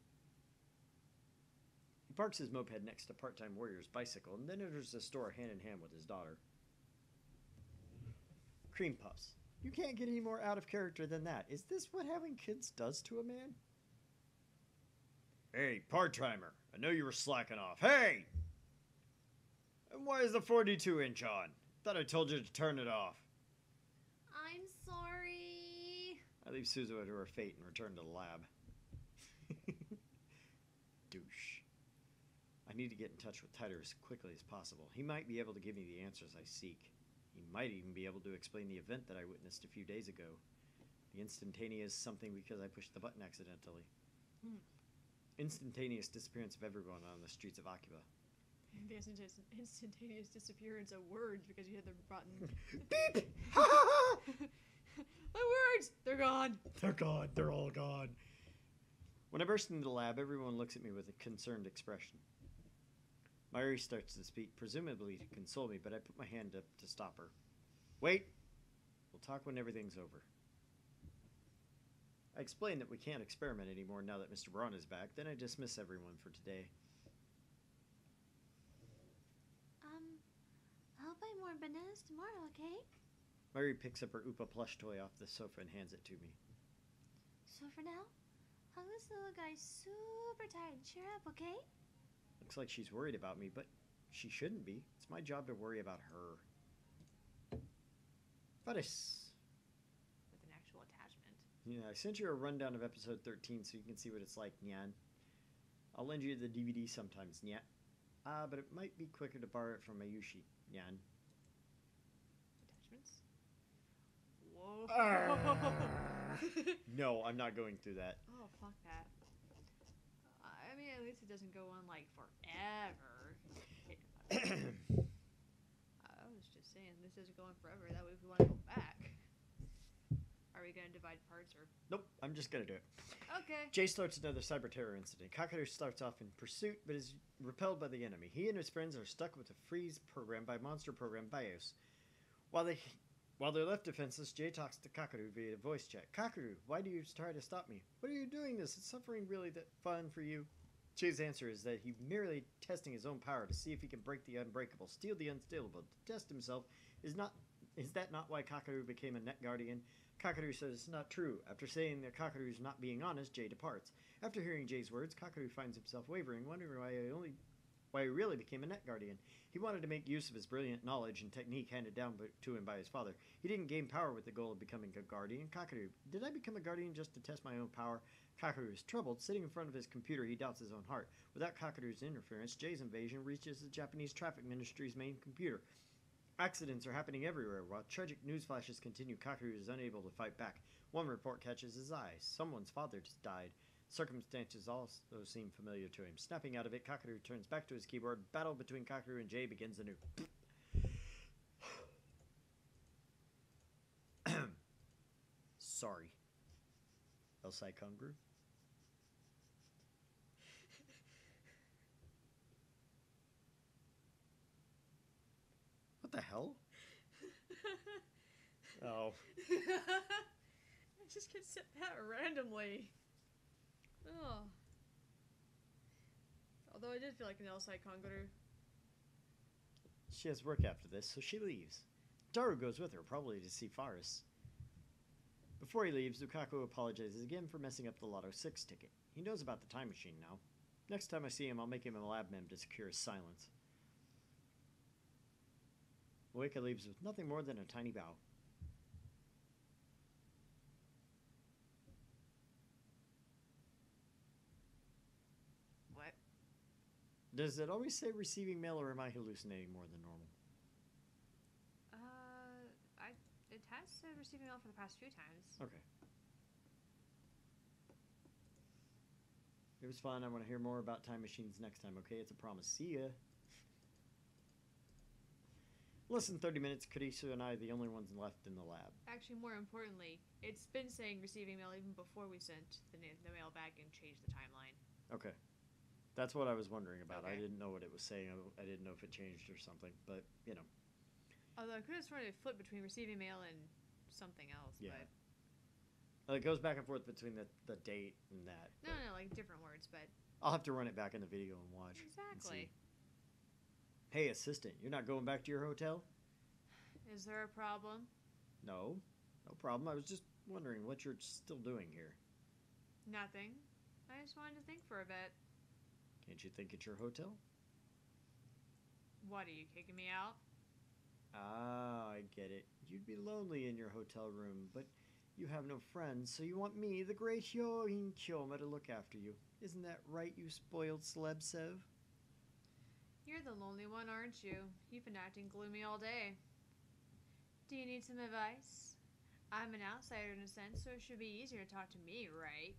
He parks his moped next to part-time warrior's bicycle and then enters the store hand in hand with his daughter. Cream puffs. You can't get any more out of character than that. Is this what having kids does to a man? Hey, part-timer. I know you were slacking off. Hey! And why is the 42-inch on? Thought I told you to turn it off. I'm sorry. I leave Suzu to her fate and return to the lab. Douche. I need to get in touch with Titor as quickly as possible. He might be able to give me the answers I seek. He might even be able to explain the event that I witnessed a few days ago. The instantaneous something because I pushed the button accidentally. Instantaneous disappearance of everyone on the streets of Akiba. The instantaneous disappearance of words because you hit the button. Beep! My words! They're gone! They're gone. They're all gone. When I burst into the lab, everyone looks at me with a concerned expression. Mayuri starts to speak, presumably to console me, but I put my hand up to stop her. Wait! We'll talk when everything's over. I explain that we can't experiment anymore now that Mr. Braun is back, then I dismiss everyone for today. I'll buy more bananas tomorrow, okay? Mayuri picks up her Oopa plush toy off the sofa and hands it to me. So for now, hug this little guy super tired and cheer up, okay? Looks like she's worried about me, but she shouldn't be. It's my job to worry about her. Faris. With an actual attachment. Yeah, I sent you a rundown of episode 13 so you can see what it's like, Nyan. I'll lend you the DVD sometimes, Nyan. But it might be quicker to borrow it from Mayushi, Nyan. Attachments? Whoa. No, I'm not going through that. Oh, fuck that. I mean, at least it doesn't go on, like, forever. I was just saying, this is going forever. That way, if we want to go back, are we going to divide parts or? Nope, I'm just gonna do it. Okay. Jay starts another cyber terror incident. Kakadu starts off in pursuit, but is repelled by the enemy. He and his friends are stuck with a freeze program by monster program BIOS. While they're left defenseless, Jay talks to Kakadu via voice chat. Kakadu, why do you try to stop me? What are you doing this? Is suffering really that fun for you? Jay's answer is that he's merely testing his own power to see if he can break the unbreakable, steal the unstealable. To test himself is that not why Kakadu became a net guardian? Kakadu says it's not true. After saying that Kakadu is not being honest, Jay departs. After hearing Jay's words, Kakadu finds himself wavering, wondering why he really became a net guardian. He wanted to make use of his brilliant knowledge and technique handed down to him by his father. He didn't gain power with the goal of becoming a guardian. Kakadu, did I become a guardian just to test my own power? Kakadu is troubled. Sitting in front of his computer, he doubts his own heart. Without Kakadu's interference, Jay's invasion reaches the Japanese traffic ministry's main computer. Accidents are happening everywhere. While tragic news flashes continue, Kakadu is unable to fight back. One report catches his eye. Someone's father just died. Circumstances also seem familiar to him. Snapping out of it, Kakadu turns back to his keyboard. Battle between Kakadu and Jay begins anew. Sorry. Elsai Kungru? What the hell? Oh. I just get sent that randomly. Oh. Although I did feel like an outside Konguru. She has work after this, so she leaves. Daru goes with her, probably to see Faris. Before he leaves, Lukaku apologizes again for messing up the Lotto 6 ticket. He knows about the time machine now. Next time I see him, I'll make him a lab mem to secure his silence. Moeka leaves with nothing more than a tiny bow. What? Does it always say receiving mail, or am I hallucinating more than normal? It has said receiving mail for the past few times. Okay. It was fun. I want to hear more about time machines next time, okay? It's a promise. See ya. Less than 30 minutes, Karisu and I are the only ones left in the lab. Actually, more importantly, it's been saying receiving mail even before we sent the mail back and changed the timeline. Okay. That's what I was wondering about. Okay. I didn't know what it was saying. I didn't know if it changed or something, but, you know. Although I could have sworn it flipped between receiving mail and something else. Yeah. But It goes back and forth between the date and that. no, like different words, but I'll have to run it back in the video and watch. exactly. And see. Hey, assistant, you're not going back to your hotel? Is there a problem? No. No problem. I was just wondering what you're still doing here. Nothing. I just wanted to think for a bit. Can't you think it's your hotel? What, are you kicking me out? Ah, I get it. You'd be lonely in your hotel room, but you have no friends, so you want me, the great Hyoin Kyoma, to look after you. Isn't that right, you spoiled celeb, Sev? You're the lonely one, aren't you? You've been acting gloomy all day. Do you need some advice? I'm an outsider in a sense, so it should be easier to talk to me, right?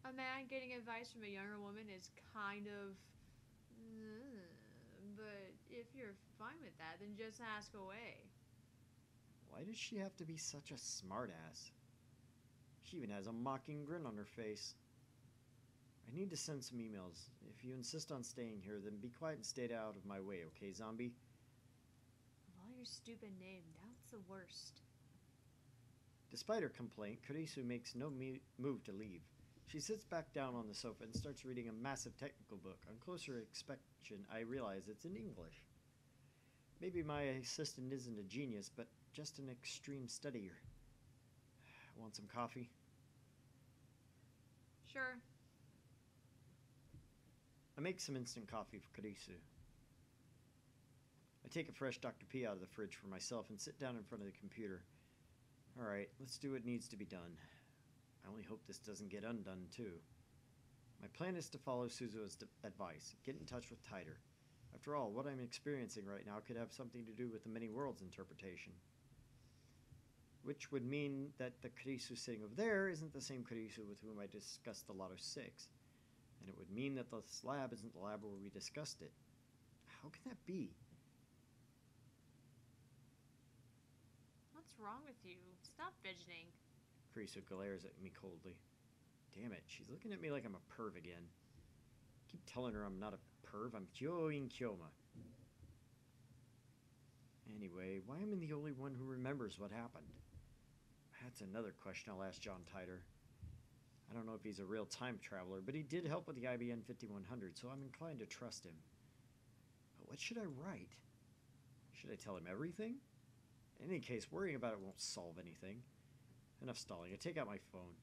A man getting advice from a younger woman is kind of... But if you're fine with that, then just ask away. Why does she have to be such a smartass? She even has a mocking grin on her face. I need to send some emails. If you insist on staying here, then be quiet and stay out of my way, okay, zombie? Of all your stupid name, that's the worst. Despite her complaint, Kurisu makes no move to leave. She sits back down on the sofa and starts reading a massive technical book. On closer inspection, I realize it's in English. Maybe my assistant isn't a genius, but just an extreme studier. Want some coffee? Sure. I make some instant coffee for Kurisu. I take a fresh Dr. P out of the fridge for myself and sit down in front of the computer. Alright, let's do what needs to be done. I only hope this doesn't get undone, too. My plan is to follow Suzuo's advice. Get in touch with Tider. After all, what I'm experiencing right now could have something to do with the many worlds interpretation. Which would mean that the Kurisu sitting over there isn't the same Kurisu with whom I discussed the Lotto 6. And it would mean that this lab isn't the lab where we discussed it. How How can that be? What's wrong with you? Stop fidgeting. Carissa glares at me coldly. Damn it, she's looking at me like I'm a perv again. Keep telling her I'm not a perv. I'm Kyoin Kyoma. Anyway, why am I the only one who remembers what happened? That's another question I'll ask John Titor. I don't know if he's a real time traveler, but he did help with the IBN 5100, so I'm inclined to trust him. But what should I write? Should I tell him everything? In any case, worrying about it won't solve anything. Enough stalling. I take out my phone.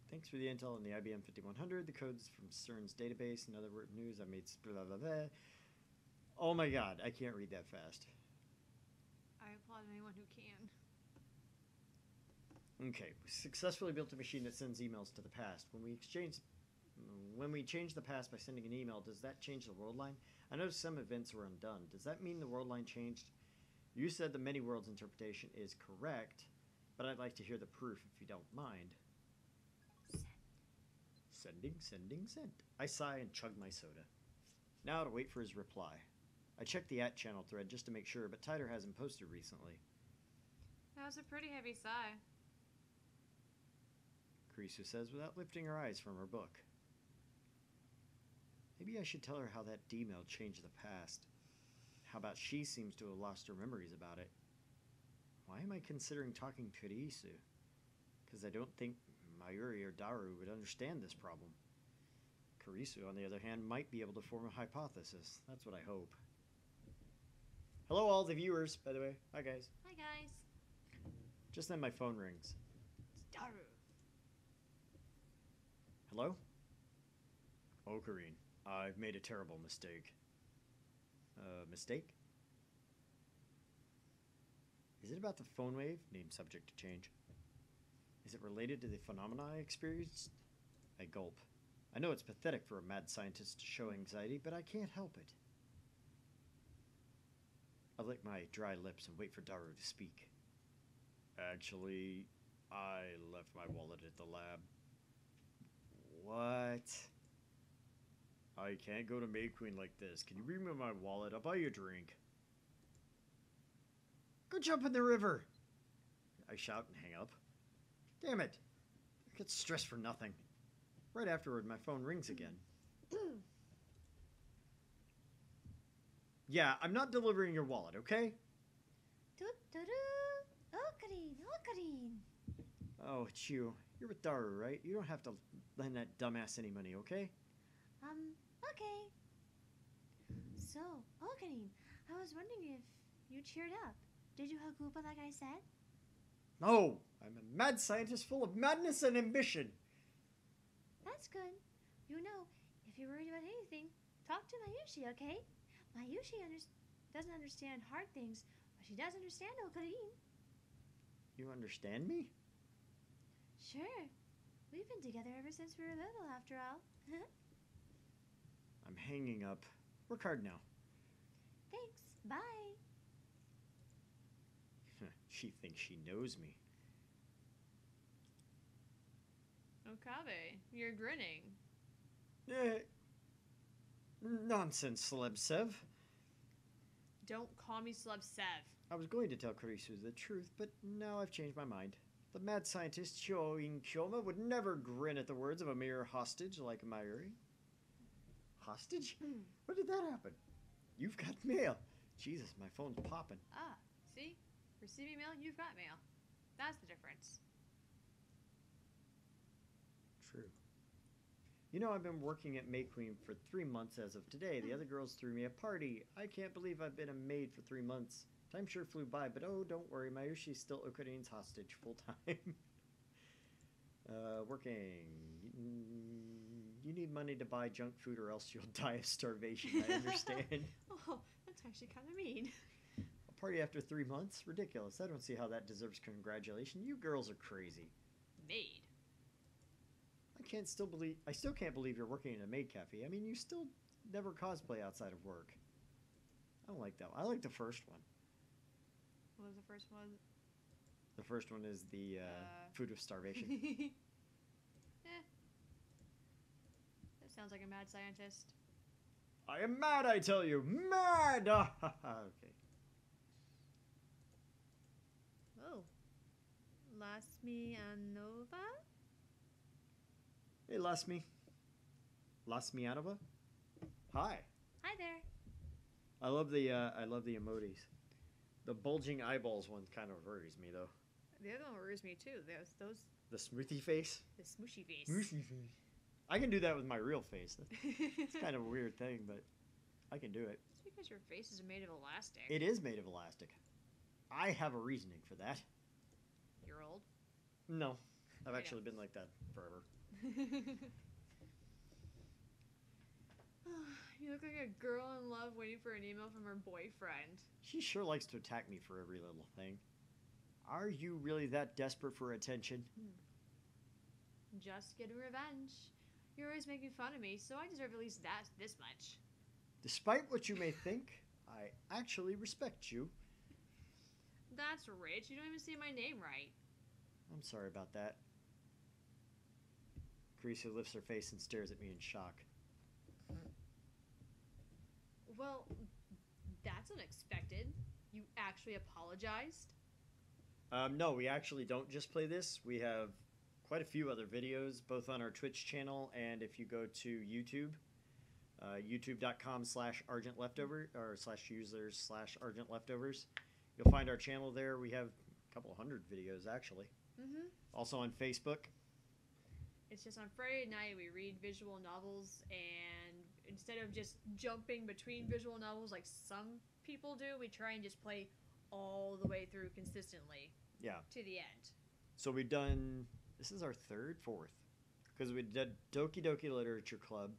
Thanks for the intel on the IBM 5100. The codes from CERN's database and other news I made. Blah, blah, blah. Oh my god, I can't read that fast. I applaud anyone who can. Okay, we successfully built a machine that sends emails to the past. When we change the past by sending an email, does that change the world line? I noticed some events were undone. Does that mean the world line changed? You said the many worlds interpretation is correct, but I'd like to hear the proof if you don't mind. Send. I sigh and chug my soda. Now to wait for his reply. I checked the @channel thread just to make sure, but Titor hasn't posted recently. That was a pretty heavy sigh. Carissa says without lifting her eyes from her book. Maybe I should tell her how that D-mail changed the past. How about she seems to have lost her memories about it? Why am I considering talking to Risu? Because I don't think Mayuri or Daru would understand this problem. Karisu, on the other hand, might be able to form a hypothesis. That's what I hope. Hello, all the viewers, by the way. Hi, guys. Hi, guys. Just then my phone rings. It's Daru. Hello? Oh, Kareen, I've made a terrible mistake. Mistake? Is it about the phone wave? Name subject to change. Is it related to the phenomena I experienced? I gulp. I know it's pathetic for a mad scientist to show anxiety, but I can't help it. I lick my dry lips and wait for Daru to speak. Actually, I left my wallet at the lab. What? I can't go to May Queen like this. Can you bring me my wallet? I'll buy you a drink. Go jump in the river! I shout and hang up. Damn it! I get stressed for nothing. Right afterward, my phone rings again. Yeah, I'm not delivering your wallet, okay? Kareen. Oh, it's you. You're with Daru, right? You don't have to lend that dumbass any money, okay? Okay. So, Kareen, I was wondering if you cheered up. Did you hug Koopa like I said? No! I'm a mad scientist full of madness and ambition! That's good. You know, if you're worried about anything, talk to Mayushi, okay? Mayushi doesn't understand hard things, but she does understand Kareen. You understand me? Sure. We've been together ever since we were little, after all. I'm hanging up. Work hard now. Thanks. Bye. She thinks she knows me. Okabe, you're grinning. Nonsense, Celeb Sev. Don't call me Celeb Sev. I was going to tell Karisu the truth, but now I've changed my mind. The mad scientist Choin Kyoma would never grin at the words of a mere hostage like Mayuri. Hostage? When did that happen? You've got mail. Jesus, my phone's popping. Ah, see? Receiving mail, you've got mail. That's the difference. True. You know, I've been working at May Queen for 3 months as of today. The other girls threw me a party. I can't believe I've been a maid for 3 months. Time sure flew by, but oh, don't worry. Mayushi's still Okarine's hostage full time. Working. You need money to buy junk food or else you'll die of starvation. I understand. Oh, that's actually kind of mean. A party after 3 months? Ridiculous. I don't see how that deserves congratulation. You girls are crazy. Maid. I still can't believe you're working in a maid cafe. I mean, you still never cosplay outside of work. I don't like that one. I like the first one. What was the first one? The first one is the food of starvation. That's Sounds like a mad scientist. I am mad, I tell you. Mad! Okay. Oh. Lasmianova? Hey, Lasmianova? Hi. Hi there. I love the emojis. The bulging eyeballs one kind of worries me, though. The other one worries me too. Those The smoothie face? the smooshy face. Smooshy face. I can do that with my real face. It's kind of a weird thing, but I can do it. It's because your face is made of elastic. It is made of elastic. I have a reasoning for that. You're old. No, I've I actually been like that forever. You look like a girl in love waiting for an email from her boyfriend. She sure likes to attack me for every little thing. Are you really that desperate for attention? Just getting revenge. You're always making fun of me, so I deserve at least this much. Despite what you may think, I actually respect you. That's rich. You don't even say my name right. I'm sorry about that. Carissa lifts her face and stares at me in shock. Well, that's unexpected. You actually apologized? No, we actually don't just play this. We have quite a few other videos, both on our Twitch channel and if you go to YouTube, youtube.com/Argent Leftover or /users/Argent Leftovers. You'll find our channel there. We have a couple hundred videos actually. Mm-hmm. Also on Facebook. It's just on Friday night we read visual novels, and instead of just jumping between visual novels like some people do, we try and just play all the way through consistently. Yeah. To the end. So we've done, this is our fourth, because we did Doki Doki Literature Club,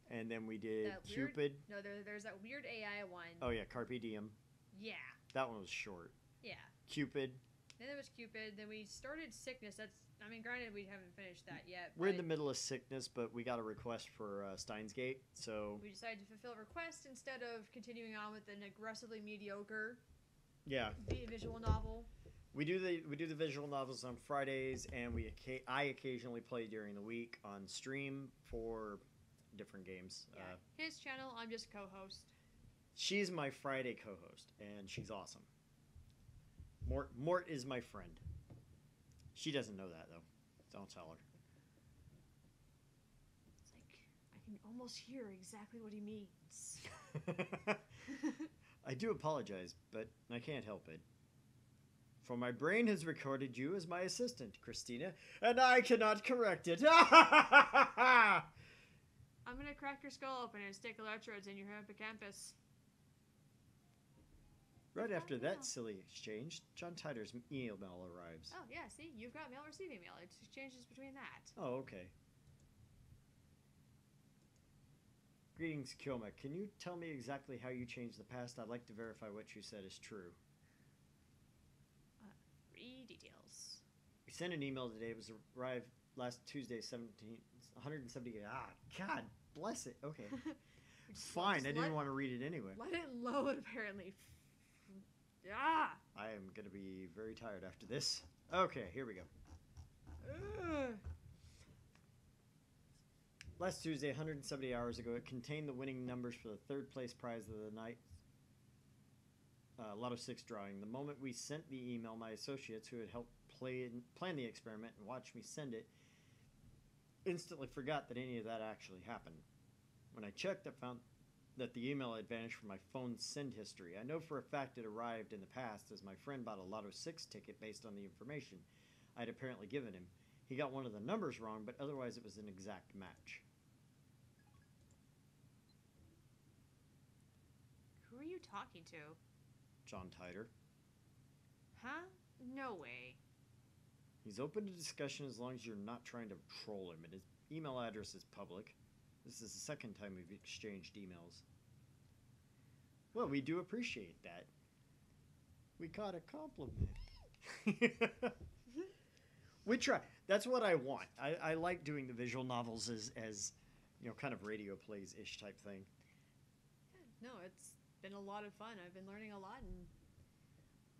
and then we did That weird- Cupid. No, there's that weird AI one. Oh yeah, Carpe Diem. Yeah. That one was short. Yeah. Cupid. Then there was Cupid. Then we started Sickness. I mean, granted, we haven't finished that yet. We're in but the middle of Sickness, but we got a request for Steins Gate, so we decided to fulfill a request instead of continuing on with an aggressively mediocre yeah, visual novel. we do the visual novels on Fridays, and I occasionally play during the week on stream for different games. Yeah. His channel, I'm just co-host. She's my Friday co-host, and she's awesome. Mort is my friend. She doesn't know that, though. Don't tell her. It's like, I can almost hear exactly what he means. I do apologize, but I can't help it. For my brain has recorded you as my assistant, Christina, and I cannot correct it. I'm gonna crack your skull open and stick electrodes in your hippocampus. Right after that silly exchange, John Tider's email arrives. Oh, yeah, see? You've got mail, receiving mail. It exchanges between that. Oh, okay. Greetings, Kyoma. Can you tell me exactly how you changed the past? I'd like to verify what you said is true. Details. We sent an email today. It was arrived last Tuesday, 170. God bless it. Okay. Fine. I didn't want to read it anyway. Let it load, apparently. Ah! I am going to be very tired after this. Okay, here we go. Last Tuesday, 170 hours ago, it contained the winning numbers for the third place prize of the night. Lotto 6 drawing. The moment we sent the email, my associates who had helped plan the experiment and watched me send it instantly forgot that any of that actually happened. When I checked, I found that the email had vanished from my phone's send history. I know for a fact it arrived in the past, as my friend bought a Lotto 6 ticket based on the information I had apparently given him. He got one of the numbers wrong, but otherwise it was an exact match. Who are you talking to? John Tider. Huh? No way. He's open to discussion as long as you're not trying to troll him, and his email address is public. This is the second time we've exchanged emails. Well, we do appreciate that. We got a compliment. We try. That's what I want. I like doing the visual novels as you know, kind of radio plays-ish type thing. No, it's been a lot of fun. I've been learning a lot, and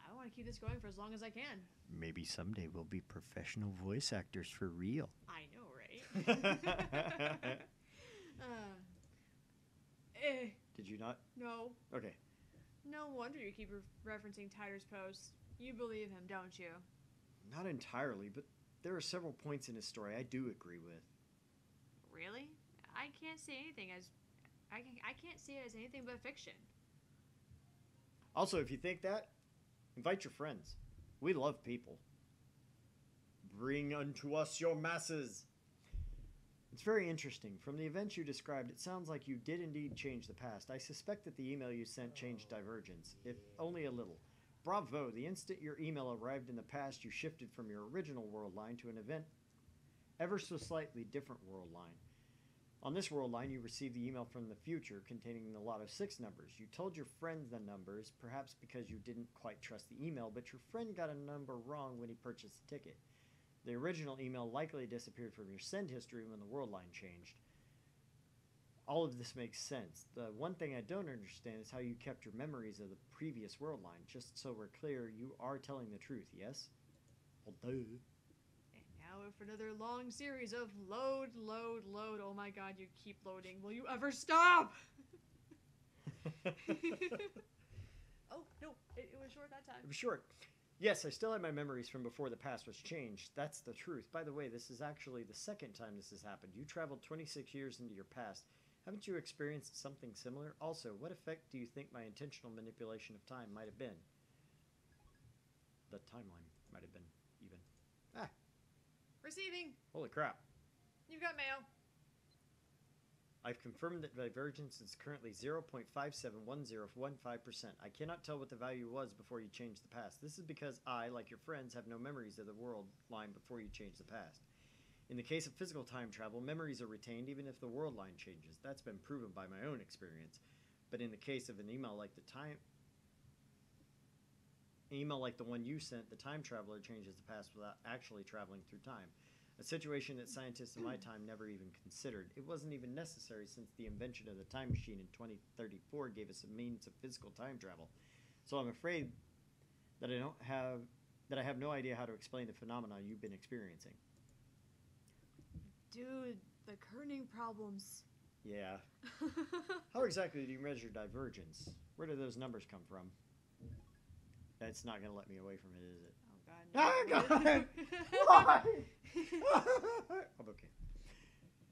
I want to keep this going for as long as I can. Maybe someday we'll be professional voice actors for real. I know, right? Did you not? No. Okay. No wonder you keep referencing Tyler's post. You believe him, don't you? Not entirely, but there are several points in his story I do agree with. Really? I can't see anything as I can't see it as anything but fiction. Also, if you think that, invite your friends. We love people. Bring unto us your masses. It's very interesting. From the events you described, it sounds like you did indeed change the past. I suspect that the email you sent changed Divergence, if only a little. Bravo! The instant your email arrived in the past, you shifted from your original world line to an event ever so slightly different world line. On this world line, you received the email from the future containing a lot of 6 numbers. You told your friend the numbers, perhaps because you didn't quite trust the email, but your friend got a number wrong when he purchased the ticket. The original email likely disappeared from your send history when the world line changed. All of this makes sense. The one thing I don't understand is how you kept your memories of the previous world line. Just so we're clear, you are telling the truth, yes? Well, duh. And now for another long series of load, load, load. Oh my god, you keep loading. Will you ever stop? Oh, no, it was short that time. It was short. Yes, I still have my memories from before the past was changed. That's the truth. By the way, this is actually the second time this has happened. You traveled 26 years into your past. Haven't you experienced something similar? Also, what effect do you think my intentional manipulation of time might have been? The timeline might have been, even. Ah, Receiving. holy crap. You've got mail. I've confirmed that divergence is currently 0.571015%. I cannot tell what the value was before you changed the past. This is because I, like your friends, have no memories of the world line before you change the past. In the case of physical time travel, memories are retained even if the world line changes. That's been proven by my own experience. But in the case of an email like the one you sent, the time traveler changes the past without actually traveling through time. A situation that scientists in my time never even considered. It wasn't even necessary since the invention of the time machine in 2034 gave us a means of physical time travel. So I'm afraid that I have no idea how to explain the phenomenon you've been experiencing. Dude, the kerning problems. Yeah. How exactly do you measure divergence? Where do those numbers come from? That's not going to let me away from it, is it? Oh god. Oh god! Why? I'm okay.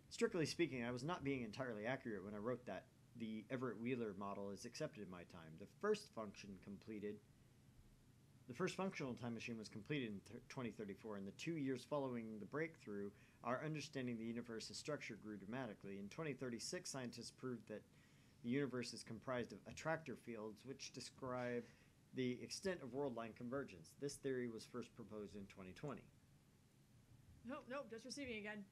Strictly speaking, I was not being entirely accurate when I wrote that. The Everett Wheeler model is accepted in my time. The first functional time machine was completed in 2034, and the 2 years following the breakthrough, our understanding of the universe's structure grew dramatically. In 2036, scientists proved that the universe is comprised of attractor fields, which describe the extent of world line convergence. This theory was first proposed in 2020. Nope, just receiving again.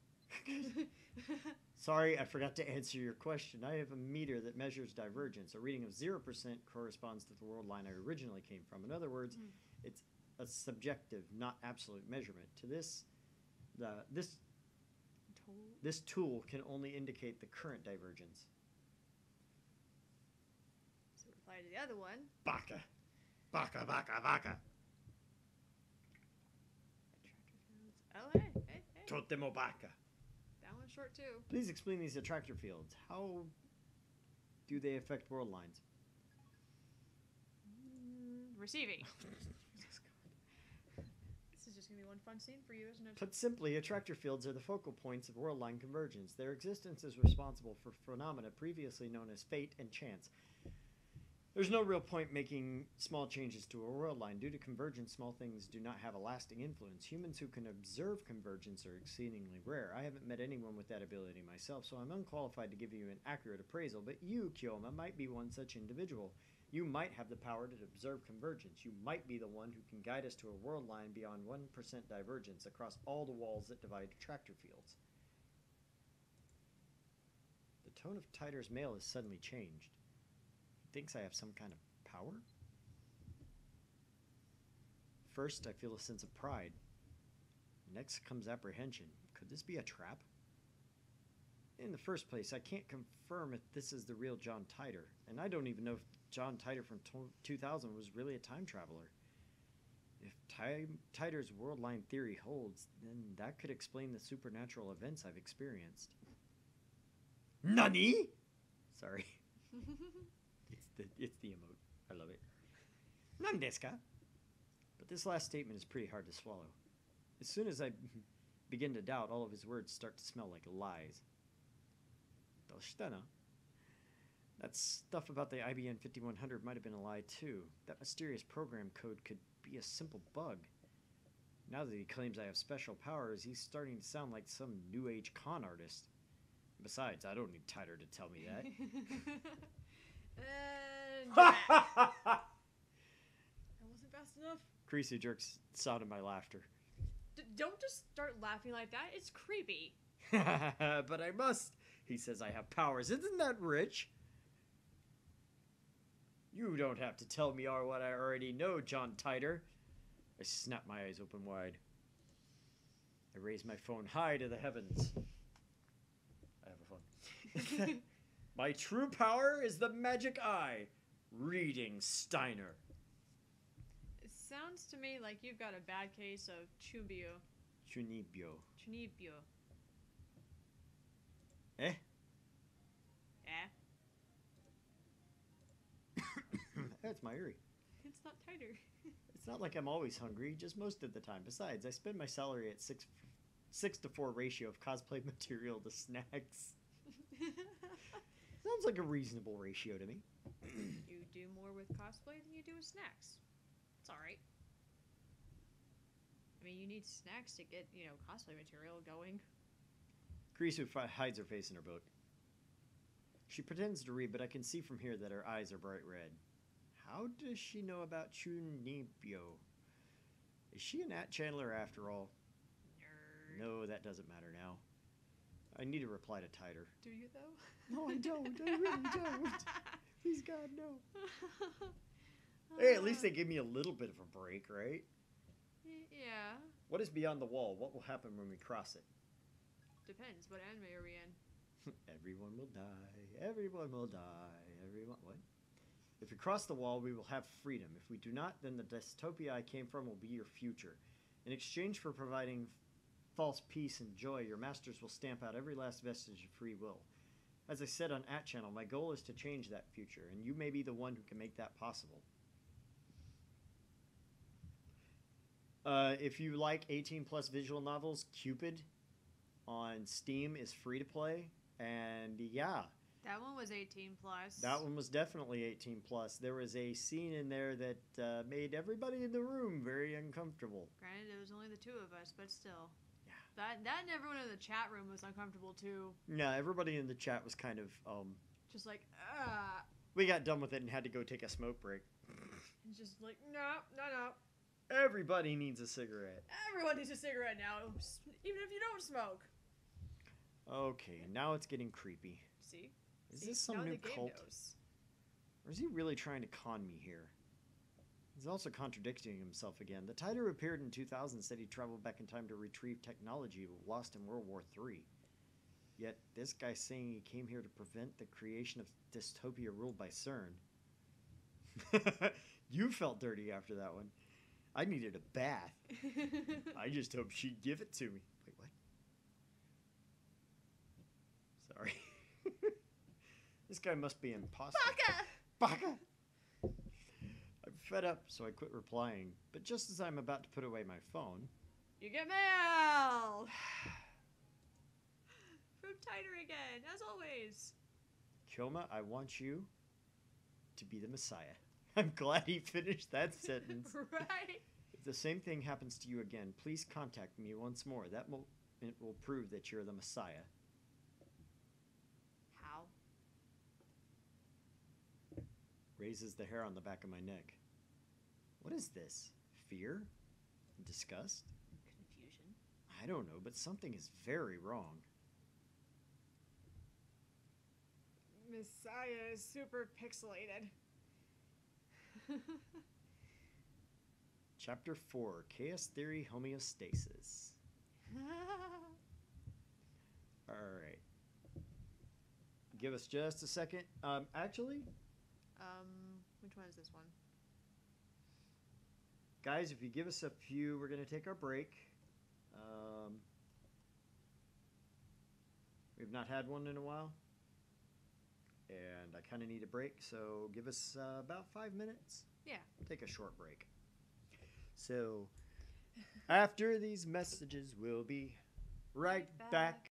Sorry, I forgot to answer your question. I have a meter that measures divergence. A reading of 0% corresponds to the world line I originally came from. In other words, it's a subjective, not absolute measurement. To this tool can only indicate the current divergence. So reply to the other one. Baka. Baka, baka, baka. Oh, hey. Totemo baka. That one's short too. Please explain these attractor fields. How do they affect world lines? Receiving. This is just going to be one fun scene for you, isn't it? Put simply, attractor fields are the focal points of world line convergence. Their existence is responsible for phenomena previously known as fate and chance. There's no real point making small changes to a world line. Due to convergence, small things do not have a lasting influence. Humans who can observe convergence are exceedingly rare. I haven't met anyone with that ability myself, so I'm unqualified to give you an accurate appraisal, but you, Kyoma, might be one such individual. You might have the power to observe convergence. You might be the one who can guide us to a world line beyond 1% divergence across all the walls that divide attractor fields. The tone of Tyler's mail has suddenly changed. Thinks I have some kind of power? First, I feel a sense of pride. Next comes apprehension. Could this be a trap? In the first place, I can't confirm if this is the real John Titor, and I don't even know if John Titor from 2000 was really a time traveler. If Titor's world line theory holds, then that could explain the supernatural events I've experienced. Nani? Sorry. It's the emote. I love it. Nan desu ka? But this last statement is pretty hard to swallow. As soon as I begin to doubt, all of his words start to smell like lies. Doshita na? That stuff about the IBM 5100 might have been a lie too. That mysterious program code could be a simple bug. Now that he claims I have special powers, he's starting to sound like some new age con artist. Besides, I don't need Tyler to tell me that. That wasn't fast enough. Creasy jerks sounded my laughter. Don't just start laughing like that. It's creepy. But I must. He says I have powers. Isn't that rich? You don't have to tell me what I already know, John Titer. I snap my eyes open wide. I raise my phone high to the heavens. I have a phone. My true power is the magic eye. Reading Steiner. It sounds to me like you've got a bad case of chubio. Chunibyo. Chunibyo. Eh? Eh? That's my eerie. It's not tighter. It's not like I'm always hungry, just most of the time. Besides, I spend my salary at 6 to 4 ratio of cosplay material to snacks. Sounds like a reasonable ratio to me. You do more with cosplay than you do with snacks. It's alright. I mean, you need snacks to get, cosplay material going. Krisu hides her face in her book. She pretends to read, but I can see from here that her eyes are bright red. How does she know about Chunibyo? Is she an channeler after all? Nerd. No, that doesn't matter now. I need to reply to Titer. Do you, though? No, I don't. I really don't. Please, God, no. Hey, at least they give me a little bit of a break, right? Yeah. What is beyond the wall? What will happen when we cross it? Depends. What anime are we in? Everyone will die. Everyone will die. Everyone... What? If we cross the wall, we will have freedom. If we do not, then the dystopia I came from will be your future. In exchange for providing false peace and joy, your masters will stamp out every last vestige of free will. As I said on @channel, my goal is to change that future, and you may be the one who can make that possible. If you like 18+ visual novels, Cupid on Steam is free to play, and yeah. That one was 18+. That one was definitely 18+. There was a scene in there that made everybody in the room very uncomfortable. Granted, it was only the two of us, but still. Yeah. That and everyone in the chat room was uncomfortable too. Yeah, everybody in the chat was kind of, Just like, we got done with it and had to go take a smoke break. It's just like, no. Everybody needs a cigarette. Everyone needs a cigarette now, even if you don't smoke. Okay, now it's getting creepy. See? Is this some new cult? Or is he really trying to con me here? He's also contradicting himself again. The Titer who appeared in 2000 said he traveled back in time to retrieve technology lost in World War III. Yet this guy's saying he came here to prevent the creation of dystopia ruled by CERN. You felt dirty after that one. I needed a bath. I just hope she'd give it to me. Wait, what? Sorry. This guy must be an imposter. Baka! I'm fed up, so I quit replying. But just as I'm about to put away my phone... You get mail! From Titer again, as always. Kyoma, I want you to be the Messiah. I'm glad he finished that sentence. Right? If the same thing happens to you again, please contact me once more. That will prove that you're the Messiah. How? Raises the hair on the back of my neck. What is this? Fear? Disgust? Confusion. I don't know, but something is very wrong. Messiah is super pixelated. Chapter 4, Chaos Theory Homeostasis. Alright. Give us just a second. Actually... which one is this one? Guys, if you give us a few, we're going to take our break. We've not had one in a while. and I kind of need a break, so give us about 5 minutes. Yeah. Take a short break. So, after these messages, we'll be right back.